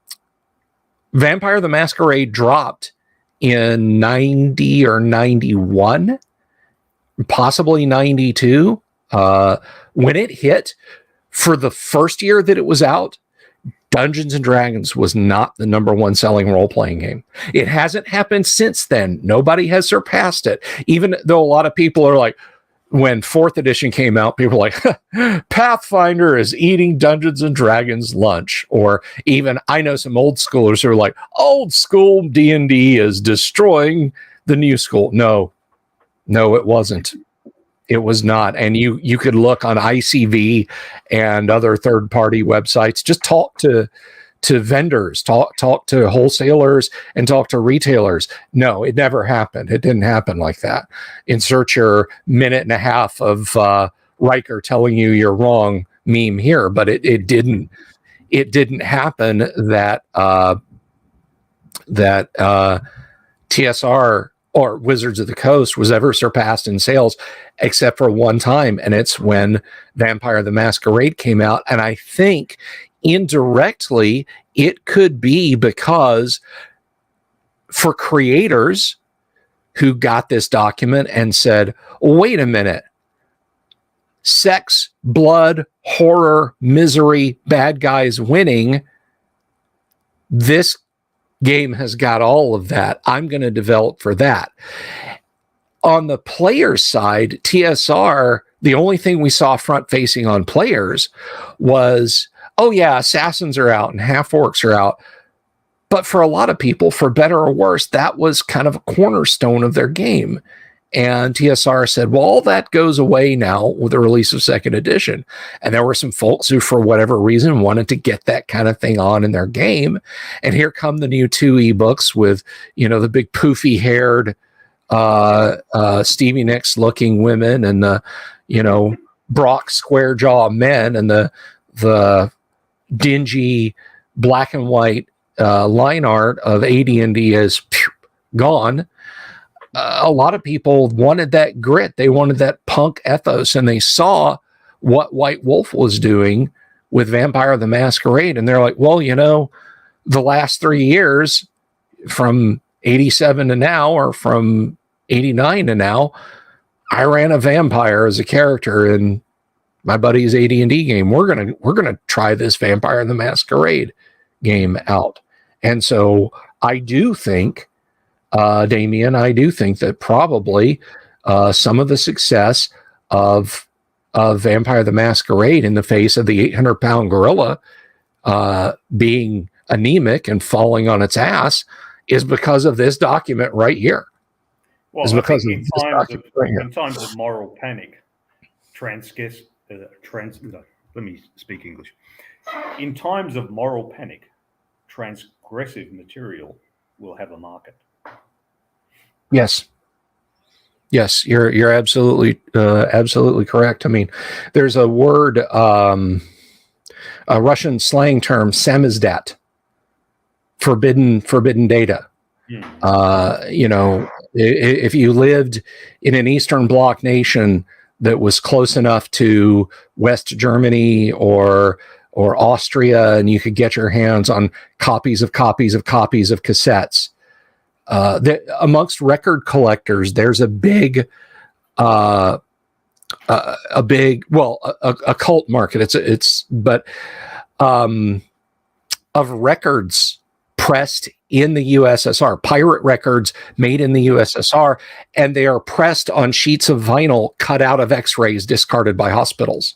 the Masquerade dropped in 90 or 91, possibly 92. When it hit, for the first year that it was out, Dungeons and Dragons was not the number one selling role-playing game. It hasn't happened since then. Nobody has surpassed it. Even though a lot of people are like, when 4th edition came out, people were like, Pathfinder is eating Dungeons and Dragons lunch. Or even, I know some old schoolers who are like, old school D&D is destroying the new school. No, it wasn't. It was not. And you could look on ICV and other third-party websites, just talk to vendors, talk to wholesalers, and talk to retailers. No, it never happened. It didn't happen like that. Insert your minute and a half of Riker telling you you're wrong meme here, but it didn't happen that TSR or Wizards of the Coast was ever surpassed in sales, except for one time, and it's when Vampire the Masquerade came out. And I think indirectly it could be because for creators who got this document and said, wait a minute, sex, blood, horror, misery, bad guys winning, this game has got all of that. I'm going to develop for that. On the player side, TSR, the only thing we saw front facing on players was, oh yeah, assassins are out and half orcs are out. But for a lot of people, for better or worse, that was kind of a cornerstone of their game. And TSR said, well, all that goes away now with the release of second edition. And there were some folks who, for whatever reason, wanted to get that kind of thing on in their game. And here come the new 2 ebooks with, the big poofy haired Stevie Nicks looking women and the, Brock square jaw men and the dingy black and white line art of AD&D is gone. A lot of people wanted that grit. They wanted that punk ethos, and they saw what White Wolf was doing with Vampire the Masquerade. And they're like, well, the last 3 years from 87 to now, or from 89 to now, I ran a vampire as a character in my buddy's AD&D game. We're gonna try this Vampire the Masquerade game out. And so I do think, Damien, I do think that probably some of the success of Vampire the Masquerade in the face of the 800-pound gorilla being anemic and falling on its ass is because of this document right here. Well, in times of moral panic, let me speak English. In times of moral panic, transgressive material will have a market. Yes, you're absolutely correct. I mean, there's a word, a Russian slang term, samizdat, forbidden data. If you lived in an Eastern Bloc nation that was close enough to West Germany or Austria, and you could get your hands on copies of cassettes. Amongst record collectors, there's a cult market. Of records pressed in the USSR, pirate records made in the USSR, and they are pressed on sheets of vinyl cut out of X-rays discarded by hospitals.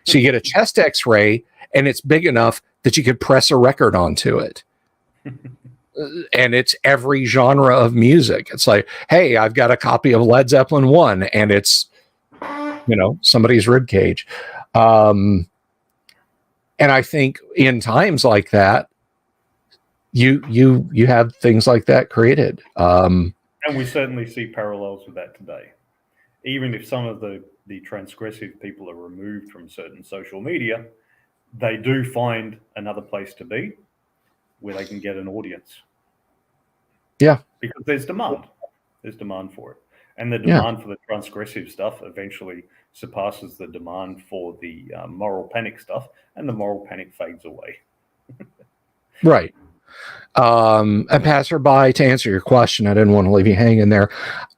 So you get a chest X-ray, and it's big enough that you could press a record onto it. And it's every genre of music. It's like, hey, I've got a copy of Led Zeppelin 1, and it's, somebody's rib cage. And I think in times like that, you have things like that created. And we certainly see parallels with that today. Even if some of the transgressive people are removed from certain social media, they do find another place to be where they can get an audience. Yeah. Because there's demand. There's demand for it. And the demand for the transgressive stuff eventually surpasses the demand for the moral panic stuff, and the moral panic fades away. Right. And passerby, to answer your question, I didn't want to leave you hanging there.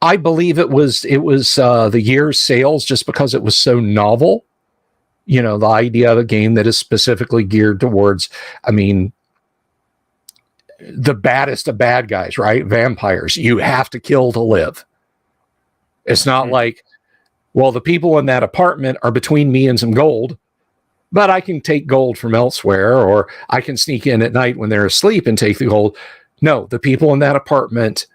I believe it was the year's sales, just because it was so novel. The idea of a game that is specifically geared towards, the baddest of bad guys, right? Vampires. You have to kill to live. It's not like, well, the people in that apartment are between me and some gold, but I can take gold from elsewhere, or I can sneak in at night when they're asleep and take the gold. No, the people in that apartment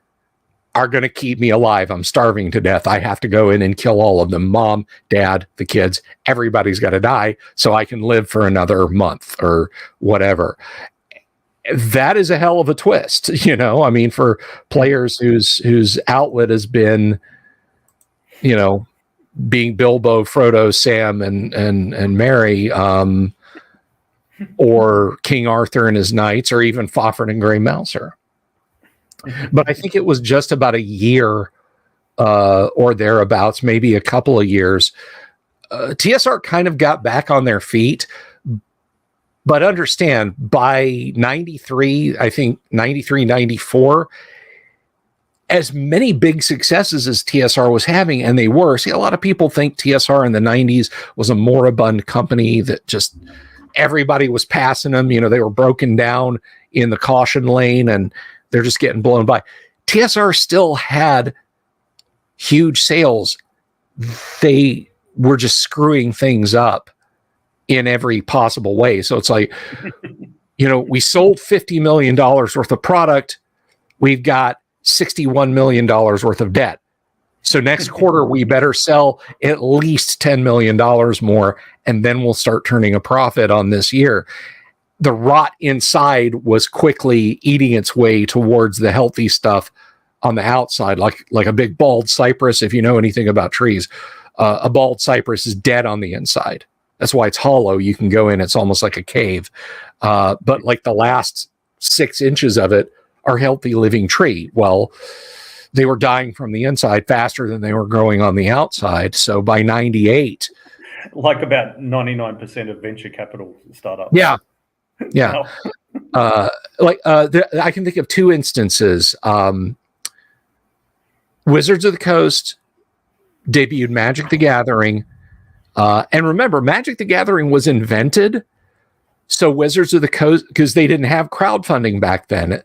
are going to keep me alive. I'm starving to death. I have to go in and kill all of them. Mom, dad, the kids, everybody's got to die so I can live for another month or whatever. That is a hell of a twist, for players whose outlet has been, being Bilbo, Frodo, Sam, and Merry, or King Arthur and his knights, or even Fafhrd and Grey Mouser. But I think it was just about a year or thereabouts, maybe a couple of years. TSR kind of got back on their feet. But understand, by 93, I think 93, 94, as many big successes as TSR was having, and they were. See, a lot of people think TSR in the 90s was a moribund company that just everybody was passing them. They were broken down in the caution lane, and they're just getting blown by. TSR still had huge sales. They were just screwing things up in every possible way. So it's like, we sold $50 million worth of product. We've got $61 million worth of debt. So next quarter, we better sell at least $10 million more, and then we'll start turning a profit on this year. The rot inside was quickly eating its way towards the healthy stuff on the outside, like a big bald cypress. If you know anything about trees, a bald cypress is dead on the inside. That's why it's hollow. You can go in, it's almost like a cave. But like the last 6 inches of it are healthy living tree. Well, they were dying from the inside faster than they were growing on the outside. So by 98, like about 99% of venture capital startups. Yeah. I can think of 2 instances. Wizards of the Coast debuted Magic the Gathering. And remember, Magic the Gathering was invented. So Wizards of the Coast, because they didn't have crowdfunding back then,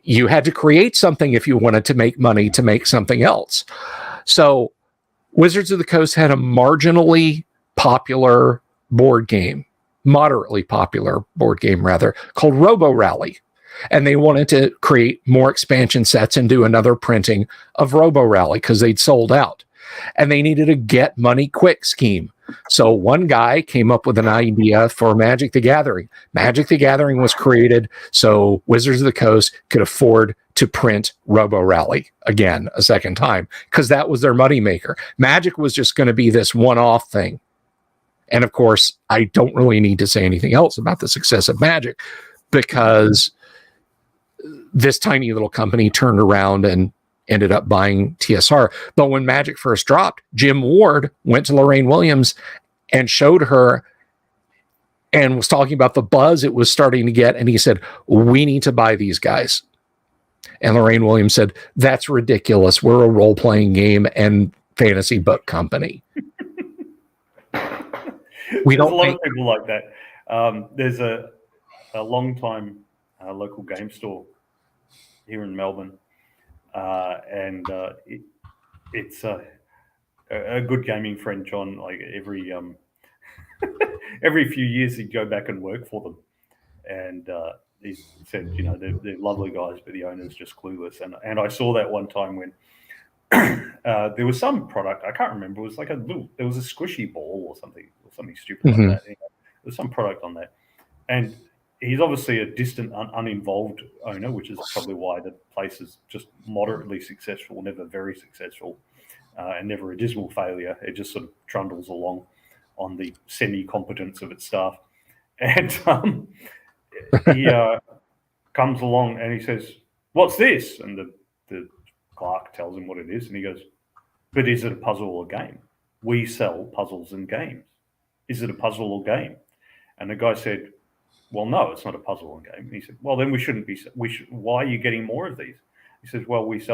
you had to create something if you wanted to make money to make something else. So Wizards of the Coast had a marginally popular board game, moderately popular board game, rather, called Robo Rally. And they wanted to create more expansion sets and do another printing of Robo Rally because they'd sold out. And they needed a get money quick scheme. So one guy came up with an idea for Magic the Gathering. Magic the Gathering was created so Wizards of the Coast could afford to print Robo Rally again a second time, because that was their moneymaker. Magic was just going to be this one-off thing. And of course, I don't really need to say anything else about the success of Magic, because this tiny little company turned around and ended up buying TSR. But when Magic first dropped, Jim Ward went to Lorraine Williams and showed her and was talking about the buzz it was starting to get. And he said, we need to buy these guys. And Lorraine Williams said, that's ridiculous. We're a role-playing game and fantasy book company. There's a lot of people like that. There's a long-time local game store here in Melbourne. It's a good gaming friend, John. Like every few years, he'd go back and work for them, and he said, they're lovely guys, but the owner's just clueless. And I saw that one time when there was some product, I can't remember. It was like there was a squishy ball or something stupid like that. There was some product on that, and he's obviously a distant, uninvolved owner, which is probably why the place is just moderately successful, never very successful, and never a dismal failure. It just sort of trundles along on the semi-competence of its staff. And he comes along and he says, "What's this?" And the clerk tells him what it is, and he goes, "But is it a puzzle or game? We sell puzzles and games. Is it a puzzle or game?" And the guy said, "Well, no, it's not a puzzle or game." And he said, "Well, then we shouldn't be. Why are you getting more of these?" He says, "Well, we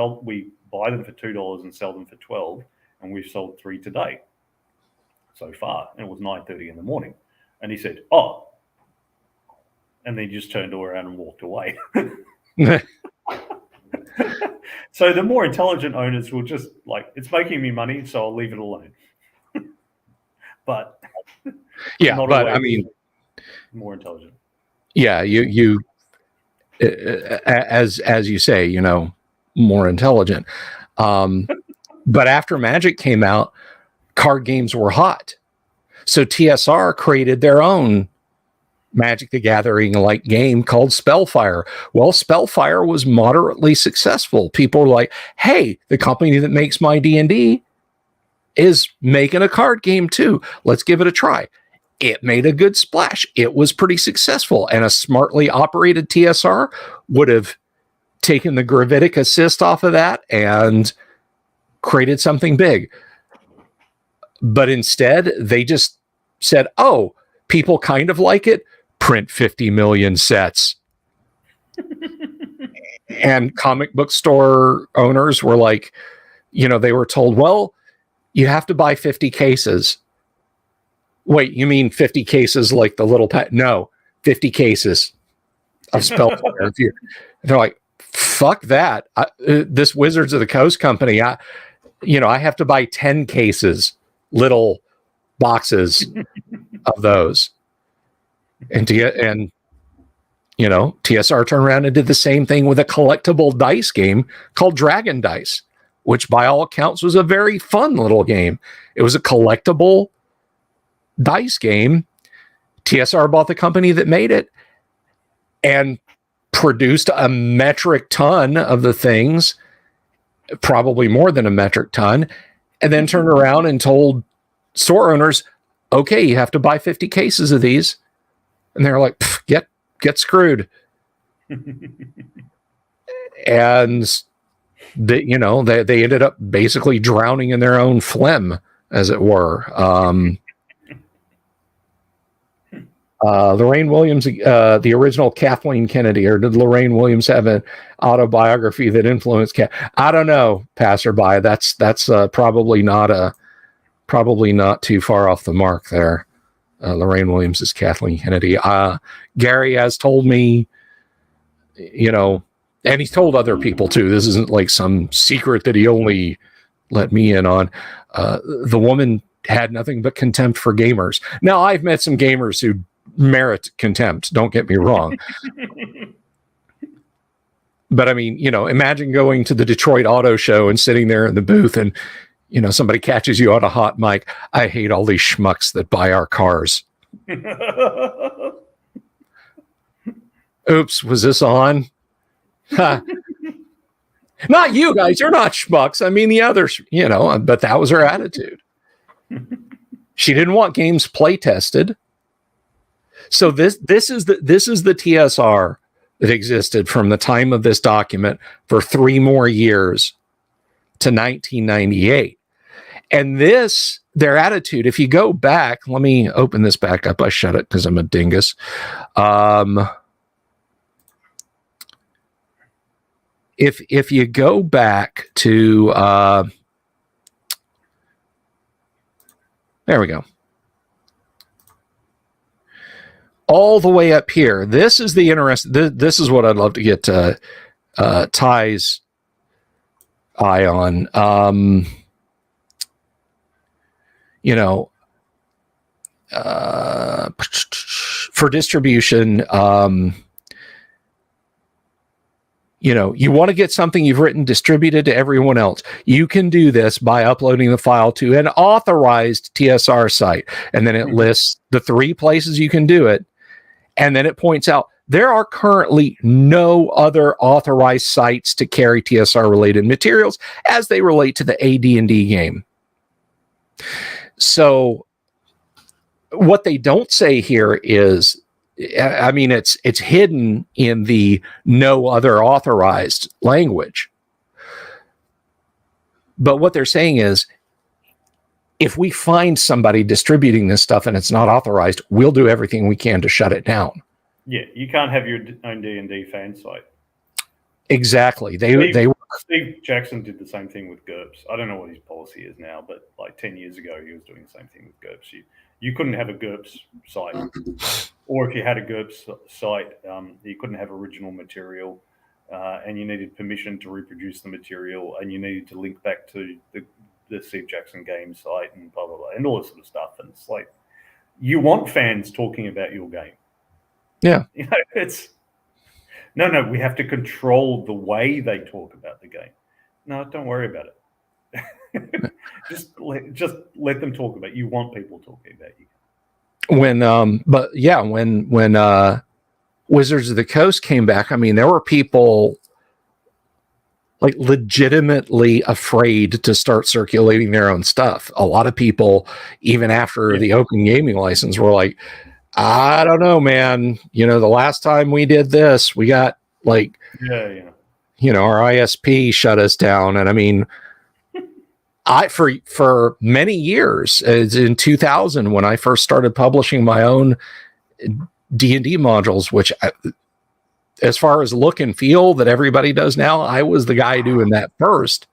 buy them for $2 and sell them for $12, and we've sold 3 today so far." And it was 9:30 in the morning. And he said, "Oh," and then he just turned around and walked away. So the more intelligent owners will just it's making me money, so I'll leave it alone. But yeah, but I mean, more intelligent. Yeah, you as you say, more intelligent. But after Magic came out, card games were hot. So TSR created their own Magic the Gathering like game called Spellfire. Well, Spellfire was moderately successful. People were like, "Hey, the company that makes my D&D is making a card game too. Let's give it a try." It made a good splash. It was pretty successful, and a smartly operated TSR would have taken the gravitic assist off of that and created something big. But instead, they just said, "Oh, people kind of like it. Print 50 million sets." And comic book store owners were like, they were told, "Well, you have to buy 50 cases." Wait, you mean 50 cases like the little pet? No, 50 cases of Spellfire. They're like, "Fuck that. This Wizards of the Coast company, I have to buy 10 cases, little boxes of those." And TSR turned around and did the same thing with a collectible dice game called Dragon Dice. which by all accounts was a very fun little game. It was a collectible dice game. TSR bought the company that made it and produced a metric ton of the things, probably more than a metric ton, and then turned around and told store owners, okay, you have to buy 50 cases of these. And they're like, get screwed. And they ended up basically drowning in their own phlegm, as it were. Lorraine Williams, the original Kathleen Kennedy, or did Lorraine Williams have an autobiography that influenced? I don't know, passerby. That's probably not too far off the mark there. Lorraine Williams is Kathleen Kennedy. Gary has told me, and he's told other people too. This isn't like some secret that he only let me in on. The woman had nothing but contempt for gamers. Now, I've met some gamers who merit contempt, don't get me wrong. But I mean, imagine going to the Detroit Auto Show and sitting there in the booth and, somebody catches you on a hot mic. I hate all these schmucks that buy our cars. Oops, was this on? Not you guys, you're not schmucks. I mean, the others, but that was her attitude. She didn't want games play tested. So this is the TSR that existed from the time of this document for 3 more years to 1998. And their attitude, if you go back, let me open this back up. I shut it because I'm a dingus. If you go back to, there we go. All the way up here. This is the interesting. This is what I'd love to get Ty's eye on. For distribution, you want to get something you've written distributed to everyone else. You can do this by uploading the file to an authorized TSR site. And then it lists the 3 places you can do it. And then it points out there are currently no other authorized sites to carry TSR related materials as they relate to the AD&D game. So what they don't say here is, I mean, it's hidden in the no other authorized language. But what they're saying is, if we find somebody distributing this stuff and it's not authorized, we'll do everything we can to shut it down. Yeah, you can't have your own D&D fan site. Exactly. Steve Jackson did the same thing with GURPS. I don't know what his policy is now, but like 10 years ago, he was doing the same thing with GURPS. You couldn't have a GURPS site, or if you had a GURPS site, you couldn't have original material, and you needed permission to reproduce the material, and you needed to link back to the Steve Jackson game site and blah, blah, blah, and all this sort of stuff. And it's like, you want fans talking about your game. Yeah. It's no, we have to control the way they talk about the game. No, don't worry about it. just let them talk about it. You want people talking about you. When Wizards of the Coast came back, I mean, there were people like legitimately afraid to start circulating their own stuff. A lot of people, even after the open gaming license, were like, I don't know, man. The last time we did this, we got like, our ISP shut us down. And I mean, for many years, in 2000, when I first started publishing my own D&D modules, which as far as look and feel that everybody does now, I was the guy doing that first.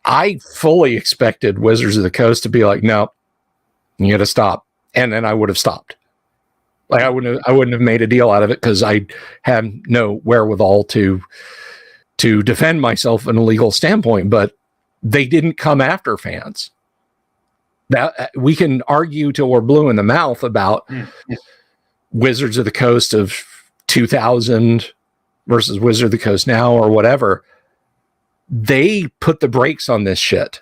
I fully expected Wizards of the Coast to be like, no, you got to stop. And then I would have stopped. Like I wouldn't have made a deal out of it because I had no wherewithal to defend myself in a legal standpoint, but they didn't come after fans. That we can argue till we're blue in the mouth about Wizards of the Coast of 2000 versus Wizard of the Coast now or whatever. they put the brakes on this shit.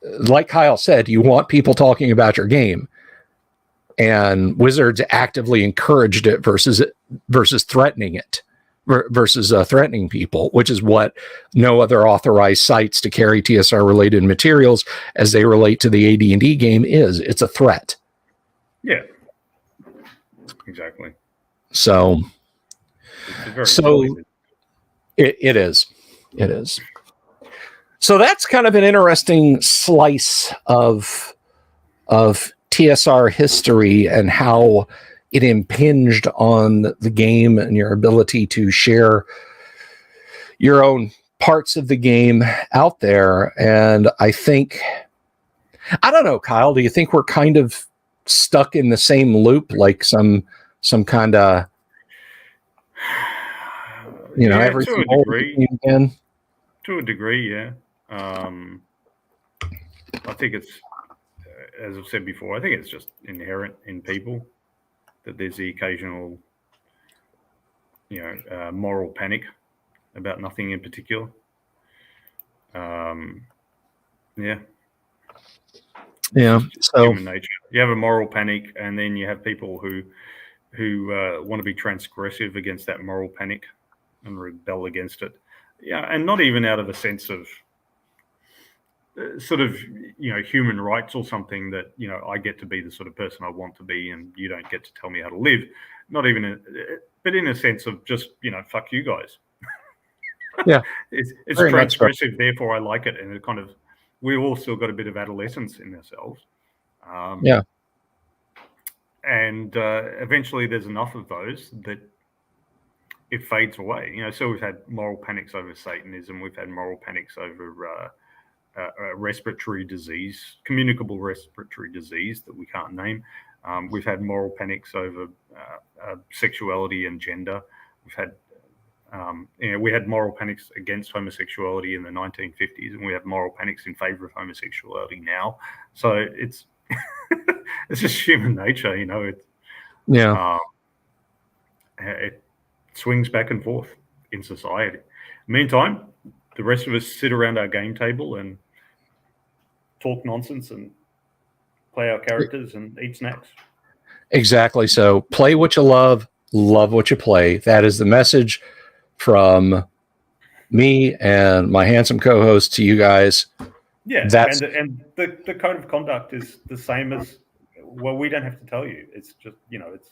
Like Kyle said, you want people talking about your game, and Wizards actively encouraged it versus threatening it, versus threatening people, which is what no other authorized sites to carry TSR related materials as they relate to the AD&D game is. It's a threat. Yeah, exactly. So it is. So that's kind of an interesting slice of TSR history and how it impinged on the game and your ability to share your own parts of the game out there. And I don't know, Kyle, do you think we're kind of stuck in the same loop, like some kind of, everything to a degree. Again? To a degree, yeah. I think it's, as I've said before, I think it's just inherent in people that there's the occasional, moral panic about nothing in particular. Yeah. So human nature. You have a moral panic, and then you have people who want to be transgressive against that moral panic and rebel against it. Yeah, and not even out of a sense of sort of human rights or something that I get to be the sort of person I want to be, and you don't get to tell me how to live. Not even, but in a sense of just fuck you guys. Yeah, it's transgressive, therefore I like it, and it kind of, we all still got a bit of adolescence in ourselves. And eventually there's enough of those that it fades away. So we've had moral panics over Satanism. We've had moral panics over respiratory disease, communicable respiratory disease that we can't name. We've had moral panics over sexuality and gender. We've had we had moral panics against homosexuality in the 1950s, and we have moral panics in favor of homosexuality now. So it's it's just human nature, it swings back and forth in society. Meantime, the rest of us sit around our game table and talk nonsense and play our characters and eat snacks. Exactly. So play what you love what you play. That is the message from me and my handsome co-host to you guys. Yeah, and the code of conduct is the same as, well, we don't have to tell you. It's just, it's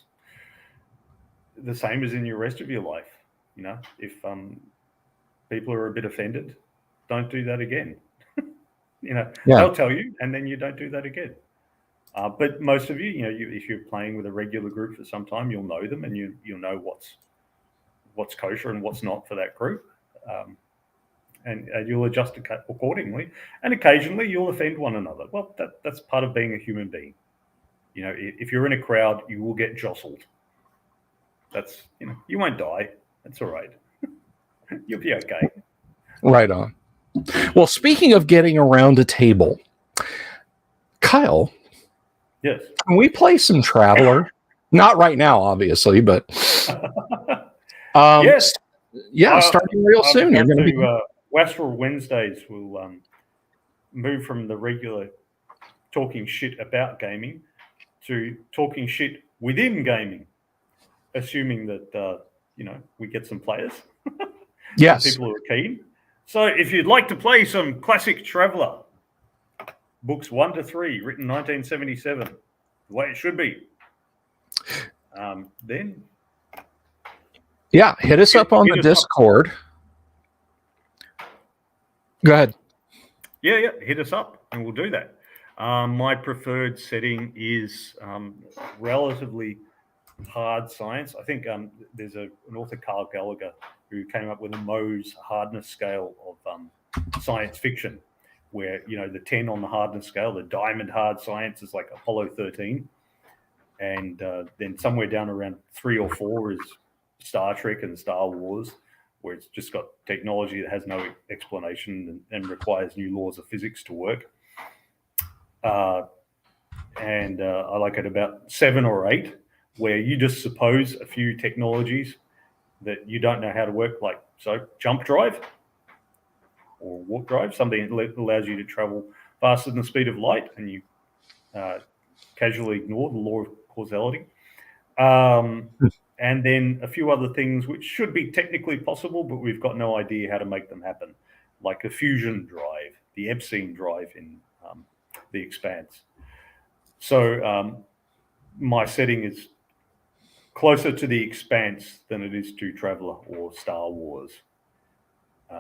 the same as in your rest of your life. If people are a bit offended, don't do that again. They'll tell you, and then you don't do that again. But most of you, if you're playing with a regular group for some time, you'll know them, and you'll know what's kosher and what's not for that group. And you'll adjust accordingly. And occasionally you'll offend one another. Well, that's part of being a human being. If you're in a crowd, you will get jostled. That's, you won't die. That's all right. You'll be okay. Right on. Well, speaking of getting around a table, Kyle. Yes. Can we play some Traveler? Not right now, obviously, but yes. Starting real soon. You're going to be Wastrel Wednesdays will move from the regular talking shit about gaming to talking shit within gaming, assuming that we get some players. Yes. People who are keen. So if you'd like to play some classic Traveler, books 1 to 3, written 1977, the way it should be, then hit us up on the Discord. Go ahead. Yeah, hit us up and we'll do that. My preferred setting is relatively hard science. I think there's an author, Carl Gallagher, who came up with a Mohs hardness scale of science fiction, where the 10 on the hardness scale, the diamond hard science, is like Apollo 13, and then somewhere down around 3 or 4 is Star Trek and Star Wars, where it's just got technology that has no explanation and requires new laws of physics to work. And I like it about 7 or 8, where you just suppose a few technologies that you don't know how to work, like jump drive. or warp drive, something that allows you to travel faster than the speed of light, and you casually ignore the law of causality. And then a few other things which should be technically possible, but we've got no idea how to make them happen, like a fusion drive, the Epstein drive in The Expanse. So my setting is closer to The Expanse than it is to Traveller or Star Wars.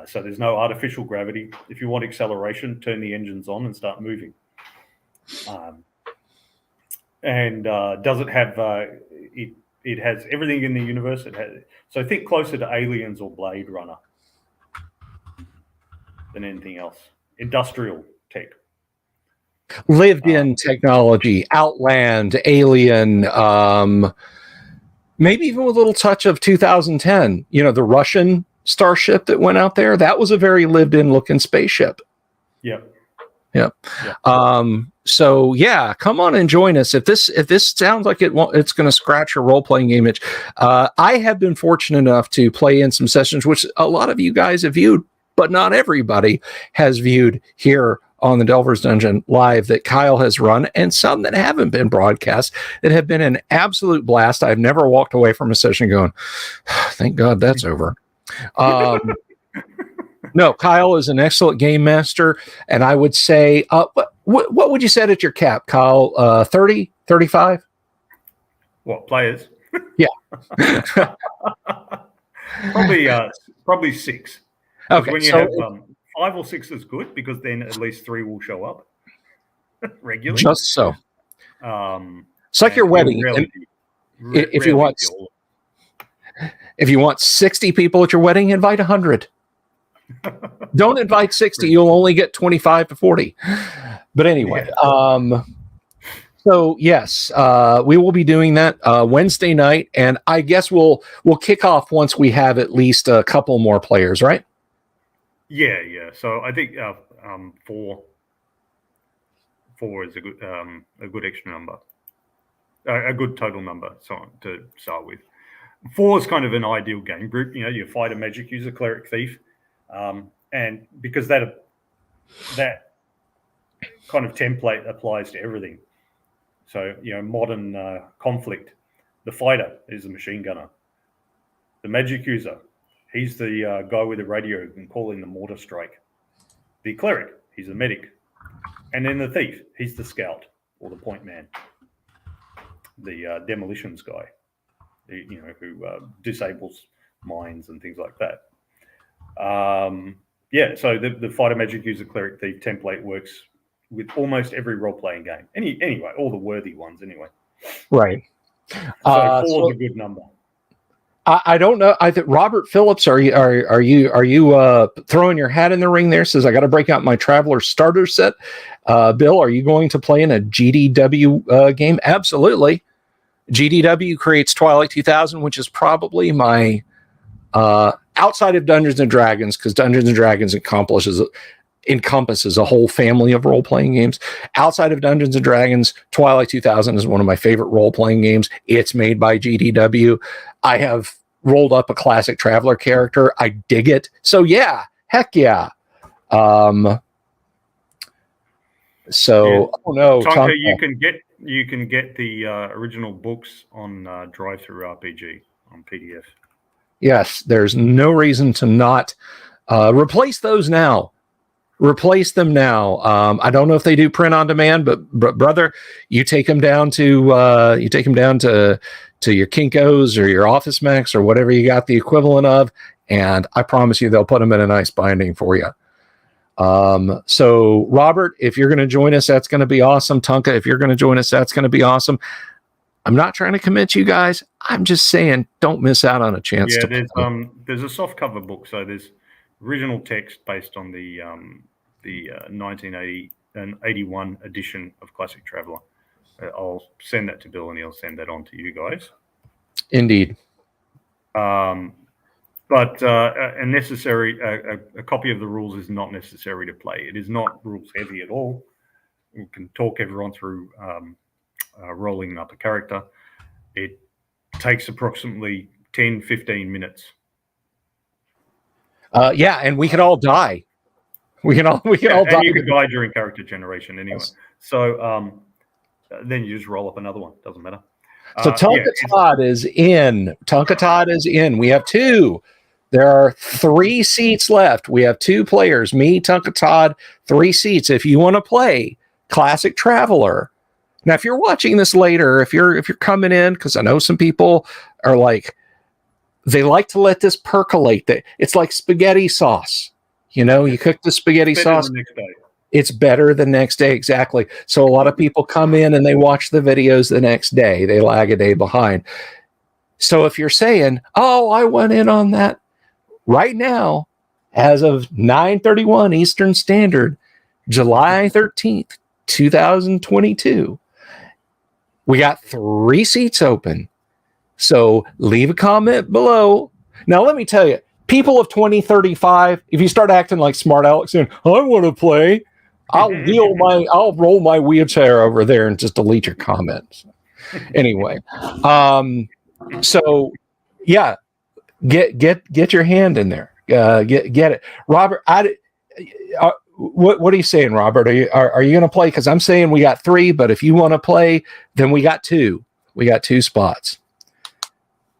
So there's no artificial gravity. If you want acceleration, turn the engines on and start moving. And does it have it has everything in the universe. So think closer to Aliens or Blade Runner than anything else. Industrial tech. Lived in technology, Outland, Alien, maybe even with a little touch of 2010. The Russian starship that went out there, that was a very lived in looking spaceship. Yep. So yeah, come on and join us. If this sounds like it's going to scratch your role-playing image. I have been fortunate enough to play in some sessions, which a lot of you guys have viewed, but not everybody has viewed here on the Delver's Dungeon Live that Kyle has run, and some that haven't been broadcast that have been an absolute blast. I've never walked away from a session going, thank God that's over. No, Kyle is an excellent game master, and I would say, what would you set at your cap, Kyle? 30, 35? What, players? Yeah. Probably 6. Okay, when you have 5 or 6 is good, because then at least 3 will show up regularly. Just so. It's like your wedding. If you want 60 people at your wedding, invite 100. Don't invite 60. You'll only get 25 to 40. But anyway, so yes, we will be doing that Wednesday night, and I guess we'll kick off once we have at least a couple more players, right? Yeah. So I think 4 is a good extra number, a good total number. So to start with, 4 is kind of an ideal game group. You fight a magic user, cleric, thief. And because that kind of template applies to everything. So, modern conflict, the fighter is a machine gunner. The magic user, he's the guy with the radio and calling the mortar strike. The cleric, he's a medic. And then the thief, he's the scout or the point man, the demolitions guy, who disables mines and things like that. So the fighter, magic user, cleric, thief template works with almost every role-playing game. Anyway, all the worthy ones anyway. Right. So 4 is a good number. I don't know. I think Robert Phillips, are you throwing your hat in the ring there? Says I got to break out my Traveler starter set. Bill, are you going to play in a GDW game? Absolutely. GDW creates Twilight 2000, which is probably my outside of Dungeons and Dragons, because Dungeons and Dragons encompasses a whole family of role-playing games. Outside of Dungeons and Dragons, Twilight 2000 is one of my favorite role-playing games. It's made by GDW. I have rolled up a classic Traveler character. I dig it. So yeah, heck yeah. Oh no, Tonka, you can get the original books on Drive-Thru RPG on PDF. Yes, there's no reason to not replace those now. Replace them now. I don't know if they do print on demand, but brother, you take them down to your Kinko's or your Office Max or whatever you got the equivalent of, and I promise you they'll put them in a nice binding for you. So Robert, if you're going to join us, that's going to be awesome. Tonka, if you're going to join us, that's going to be awesome. I'm not trying to commit you guys. I'm just saying, don't miss out on a chance. Yeah, there's a soft cover book, so there's original text based on the 1980 and 81 edition of Classic Traveller. I'll send that to Bill, and he'll send that on to you guys. Indeed. But a copy of the rules is not necessary to play. It is not rules heavy at all. We can talk everyone through rolling up a character. It takes approximately 10-15 minutes. And we could all die. We can all and you can die during character generation anyway. Yes. So then you just roll up another one. Doesn't matter. So Tonka Todd is in. Tonka Todd is in. We have 2. There are 3 seats left. We have 2 players. Me, Tonka Todd, 3 seats. If you want to play Classic Traveler. Now, if you're watching this later, if you're coming in, because I know some people are like, they like to let this percolate. It's like spaghetti sauce. You know, you cook the spaghetti sauce. It's better the next day. Exactly. So a lot of people come in and they watch the videos the next day. They lag a day behind. So if you're saying, oh, I went in on that right now, as of 9:31 Eastern Standard, July 13th, 2022, we got 3 seats open. So leave a comment below. Now, let me tell you, people of 2035, if you start acting like Smart Alex and I want to play, I'll roll my wheelchair over there and just delete your comments. Anyway, so yeah, get your hand in there. Get it, Robert. What are you saying, Robert? Are you going to play? Because I'm saying we got 3, but if you want to play, then we got 2. We got 2 spots.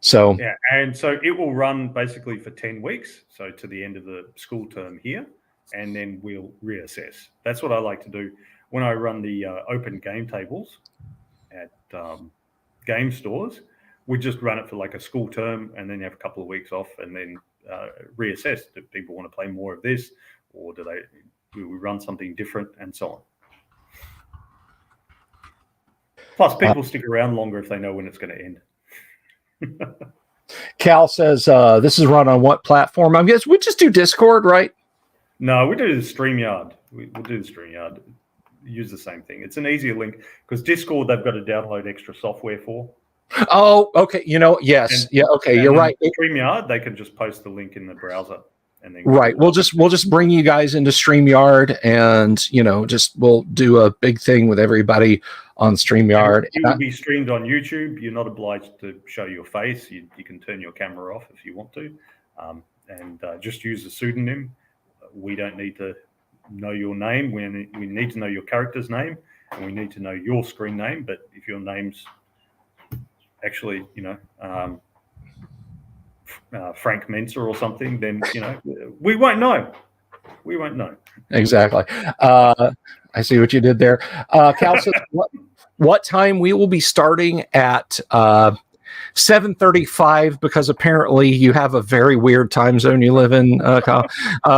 So yeah, and so it will run basically for 10 weeks, so to the end of the school term here, and then we'll reassess. That's what I like to do when I run the open game tables at game stores. We just run it for like a school term, and then have a couple of weeks off, and then reassess. Do people want to play more of this, or do we run something different, and so on. Plus, people stick around longer if they know when it's going to end. Cal says this is run on what platform? I guess we just do Discord, right? No, we do the StreamYard. We'll do the StreamYard. Use the same thing. It's an easier link because Discord they've got to download extra software for. Oh, okay. Yes, okay. You're right. StreamYard, they can just post the link in the browser, and then right. We'll just bring you guys into StreamYard, and we'll do a big thing with everybody on StreamYard. It will be streamed on YouTube. You're not obliged to show your face. You can turn your camera off if you want to, and just use a pseudonym. We don't need to know your name. We need to know your character's name, and we need to know your screen name. But if your name's actually, Frank Mensa or something, then we won't know. We won't know. Exactly. I see what you did there. Cal says, what time we will be starting at 7:35, because apparently you have a very weird time zone you live in, Kyle.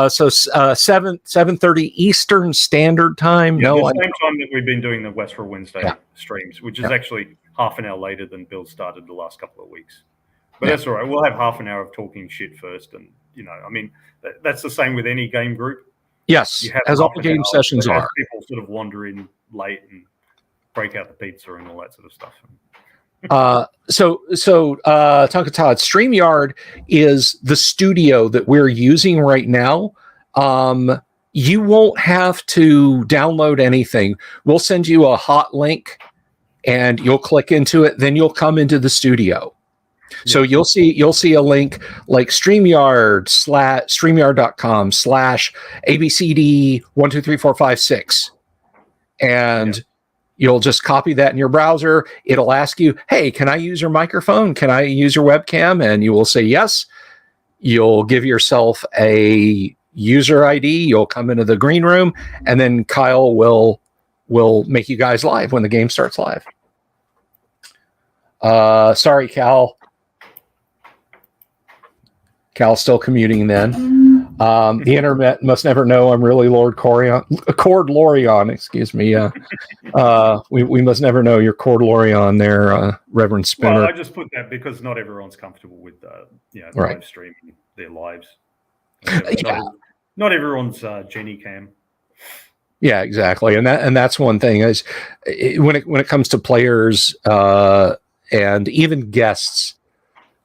So 7:30 Eastern Standard Time. Yeah, the same time that we've been doing the Wastrel Wednesday streams, which is actually half an hour later than Bill started the last couple of weeks. But that's all right. We'll have half an hour of talking shit first, and that's the same with any game group. Yes, as all the game sessions are. People sort of wander in late and break out the pizza and all that sort of stuff. So Tonka Todd, StreamYard is the studio that we're using right now. You won't have to download anything. We'll send you a hot link, and you'll click into it. Then you'll come into the studio. So you'll see a link like StreamYard.com/ABCD12345 and you'll just copy that in your browser. It'll ask you, hey, can I use your microphone? Can I use your webcam? And you will say yes. You'll give yourself a user ID. You'll come into the green room, and then Kyle will make you guys live when the game starts live. Sorry, Cal. Cal's still commuting then. The internet must never know I'm really Cord Lorion, excuse me. We must never know you're Cord Lorion there, Reverend Spinner. Well, I just put that because not everyone's comfortable with live streaming their lives. Not everyone's Jenny Cam. Yeah, exactly. And that's one thing is when it comes to players and even guests.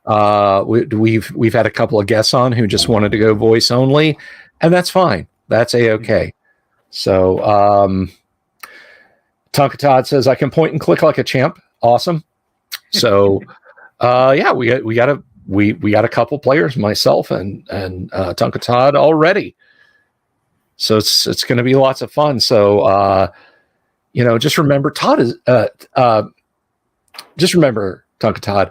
We've had a couple of guests on who just wanted to go voice only, and that's fine. That's a-okay. So Tonka Todd says I can point and click like a champ. Awesome. So we got a couple players, myself and Tonka Todd already. So it's going to be lots of fun. So, just remember Todd is, just remember, Tonka Todd,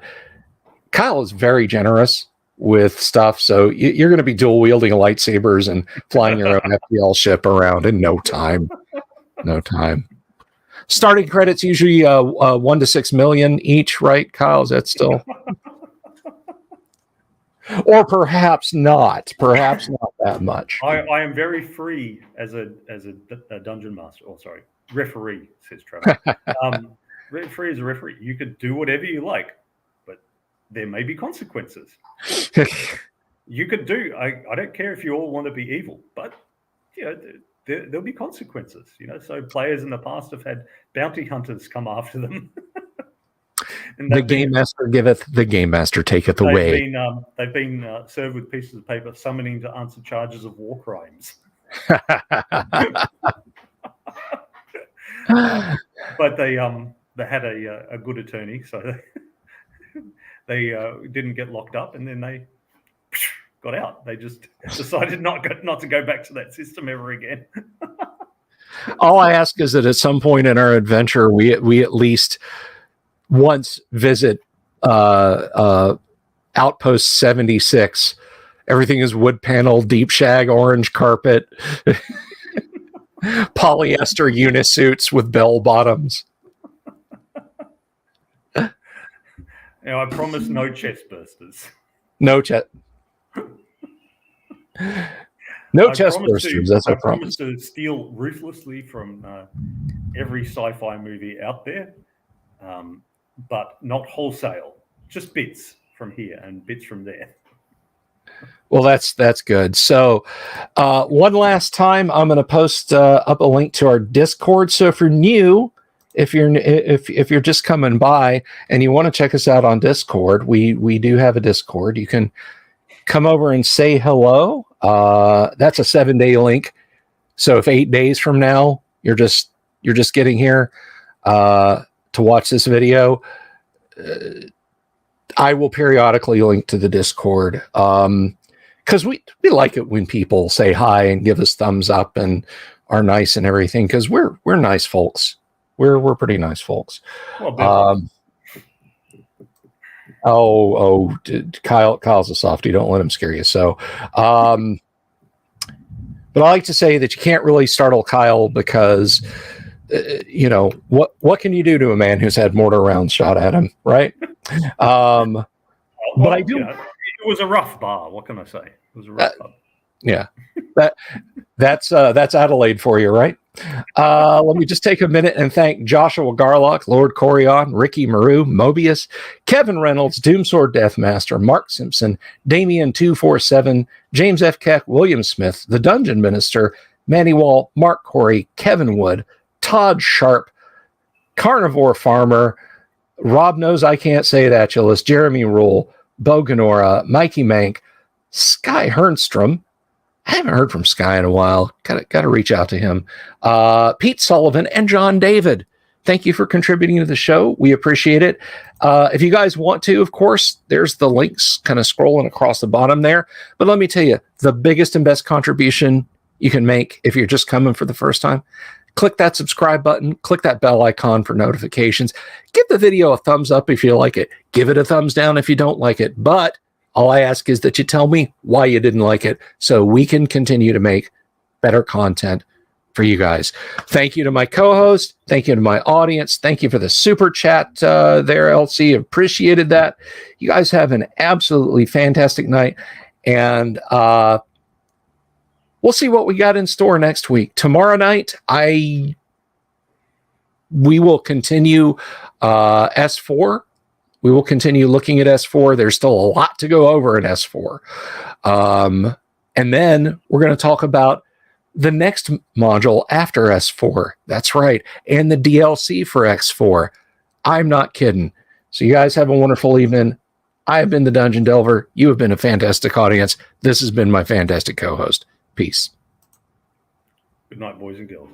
Kyle is very generous with stuff. So you're going to be dual wielding lightsabers and flying your own FPL ship around in no time. No time. Starting credits usually 1 to 6 million each, right, Kyle? Is that still? Or perhaps not. Perhaps not that much. I am very free as a dungeon master. Oh, sorry, referee, says Trevor. Free as a referee. You could do whatever you like, but there may be consequences. You could do. I don't care if you all want to be evil, but there'll be consequences. So players in the past have had bounty hunters come after them. And the game master giveth, the game master taketh away. They've been served with pieces of paper summoning to answer charges of war crimes. But they had a good attorney, so they didn't get locked up, and then they got out. They just decided not to go back to that system ever again. All I ask is that at some point in our adventure, we at least once visit Outpost 76. Everything is wood panel, deep shag, orange carpet, polyester unisuits with bell bottoms. I promise no chest bursters. No chest. No chest bursters. That's a promise. I promise to steal ruthlessly from every sci-fi movie out there, but not wholesale. Just bits from here and bits from there. Well, that's good. So, one last time, I'm going to post up a link to our Discord. So, if you're new, if you're just coming by and you want to check us out on Discord, we do have a Discord. You can come over and say hello. That's a 7-day link. So, if 8 days from now you're just getting here to watch this video, I will periodically link to the Discord. Because we like it when people say hi and give us thumbs up and are nice and everything, because we're nice folks. We're pretty nice folks. Kyle's a softie. Don't let him scare you. So, but I like to say that you can't really startle Kyle because, what can you do to a man who's had mortar rounds shot at him, right? But I do. It was a rough bar. What can I say? It was a rough bar. Yeah, that's Adelaide for you, right? Let me just take a minute and thank Joshua Garlock, Lord Corion, Ricky Maru, Mobius, Kevin Reynolds, Doomsword Deathmaster, Mark Simpson, Damien247, James F. Keck, William Smith, The Dungeon Minister, Manny Wall, Mark Corey, Kevin Wood, Todd Sharp, Carnivore Farmer, Rob Knows I Can't Say It, Achilles, Jeremy Rule, Boganora, Mikey Mank, Sky Hernstrom. I haven't heard from Sky in a while. Got to reach out to him. Pete Sullivan and John David. Thank you for contributing to the show. We appreciate it. If you guys want to, of course, there's the links kind of scrolling across the bottom there. But let me tell you, the biggest and best contribution you can make if you're just coming for the first time, click that subscribe button, click that bell icon for notifications. Give the video a thumbs up if you like it. Give it a thumbs down if you don't like it. But all I ask is that you tell me why you didn't like it so we can continue to make better content for you guys. Thank you to my co-host. Thank you to my audience. Thank you for the super chat there, LC. Appreciated that. You guys have an absolutely fantastic night. And we'll see what we got in store next week. Tomorrow night, we will continue S4. We will continue looking at S4. There's still a lot to go over in S4. And then we're going to talk about the next module after S4. That's right. And the DLC for X4. I'm not kidding. So you guys have a wonderful evening. I have been the Dungeon Delver. You have been a fantastic audience. This has been my fantastic co-host. Peace. Good night, boys and girls.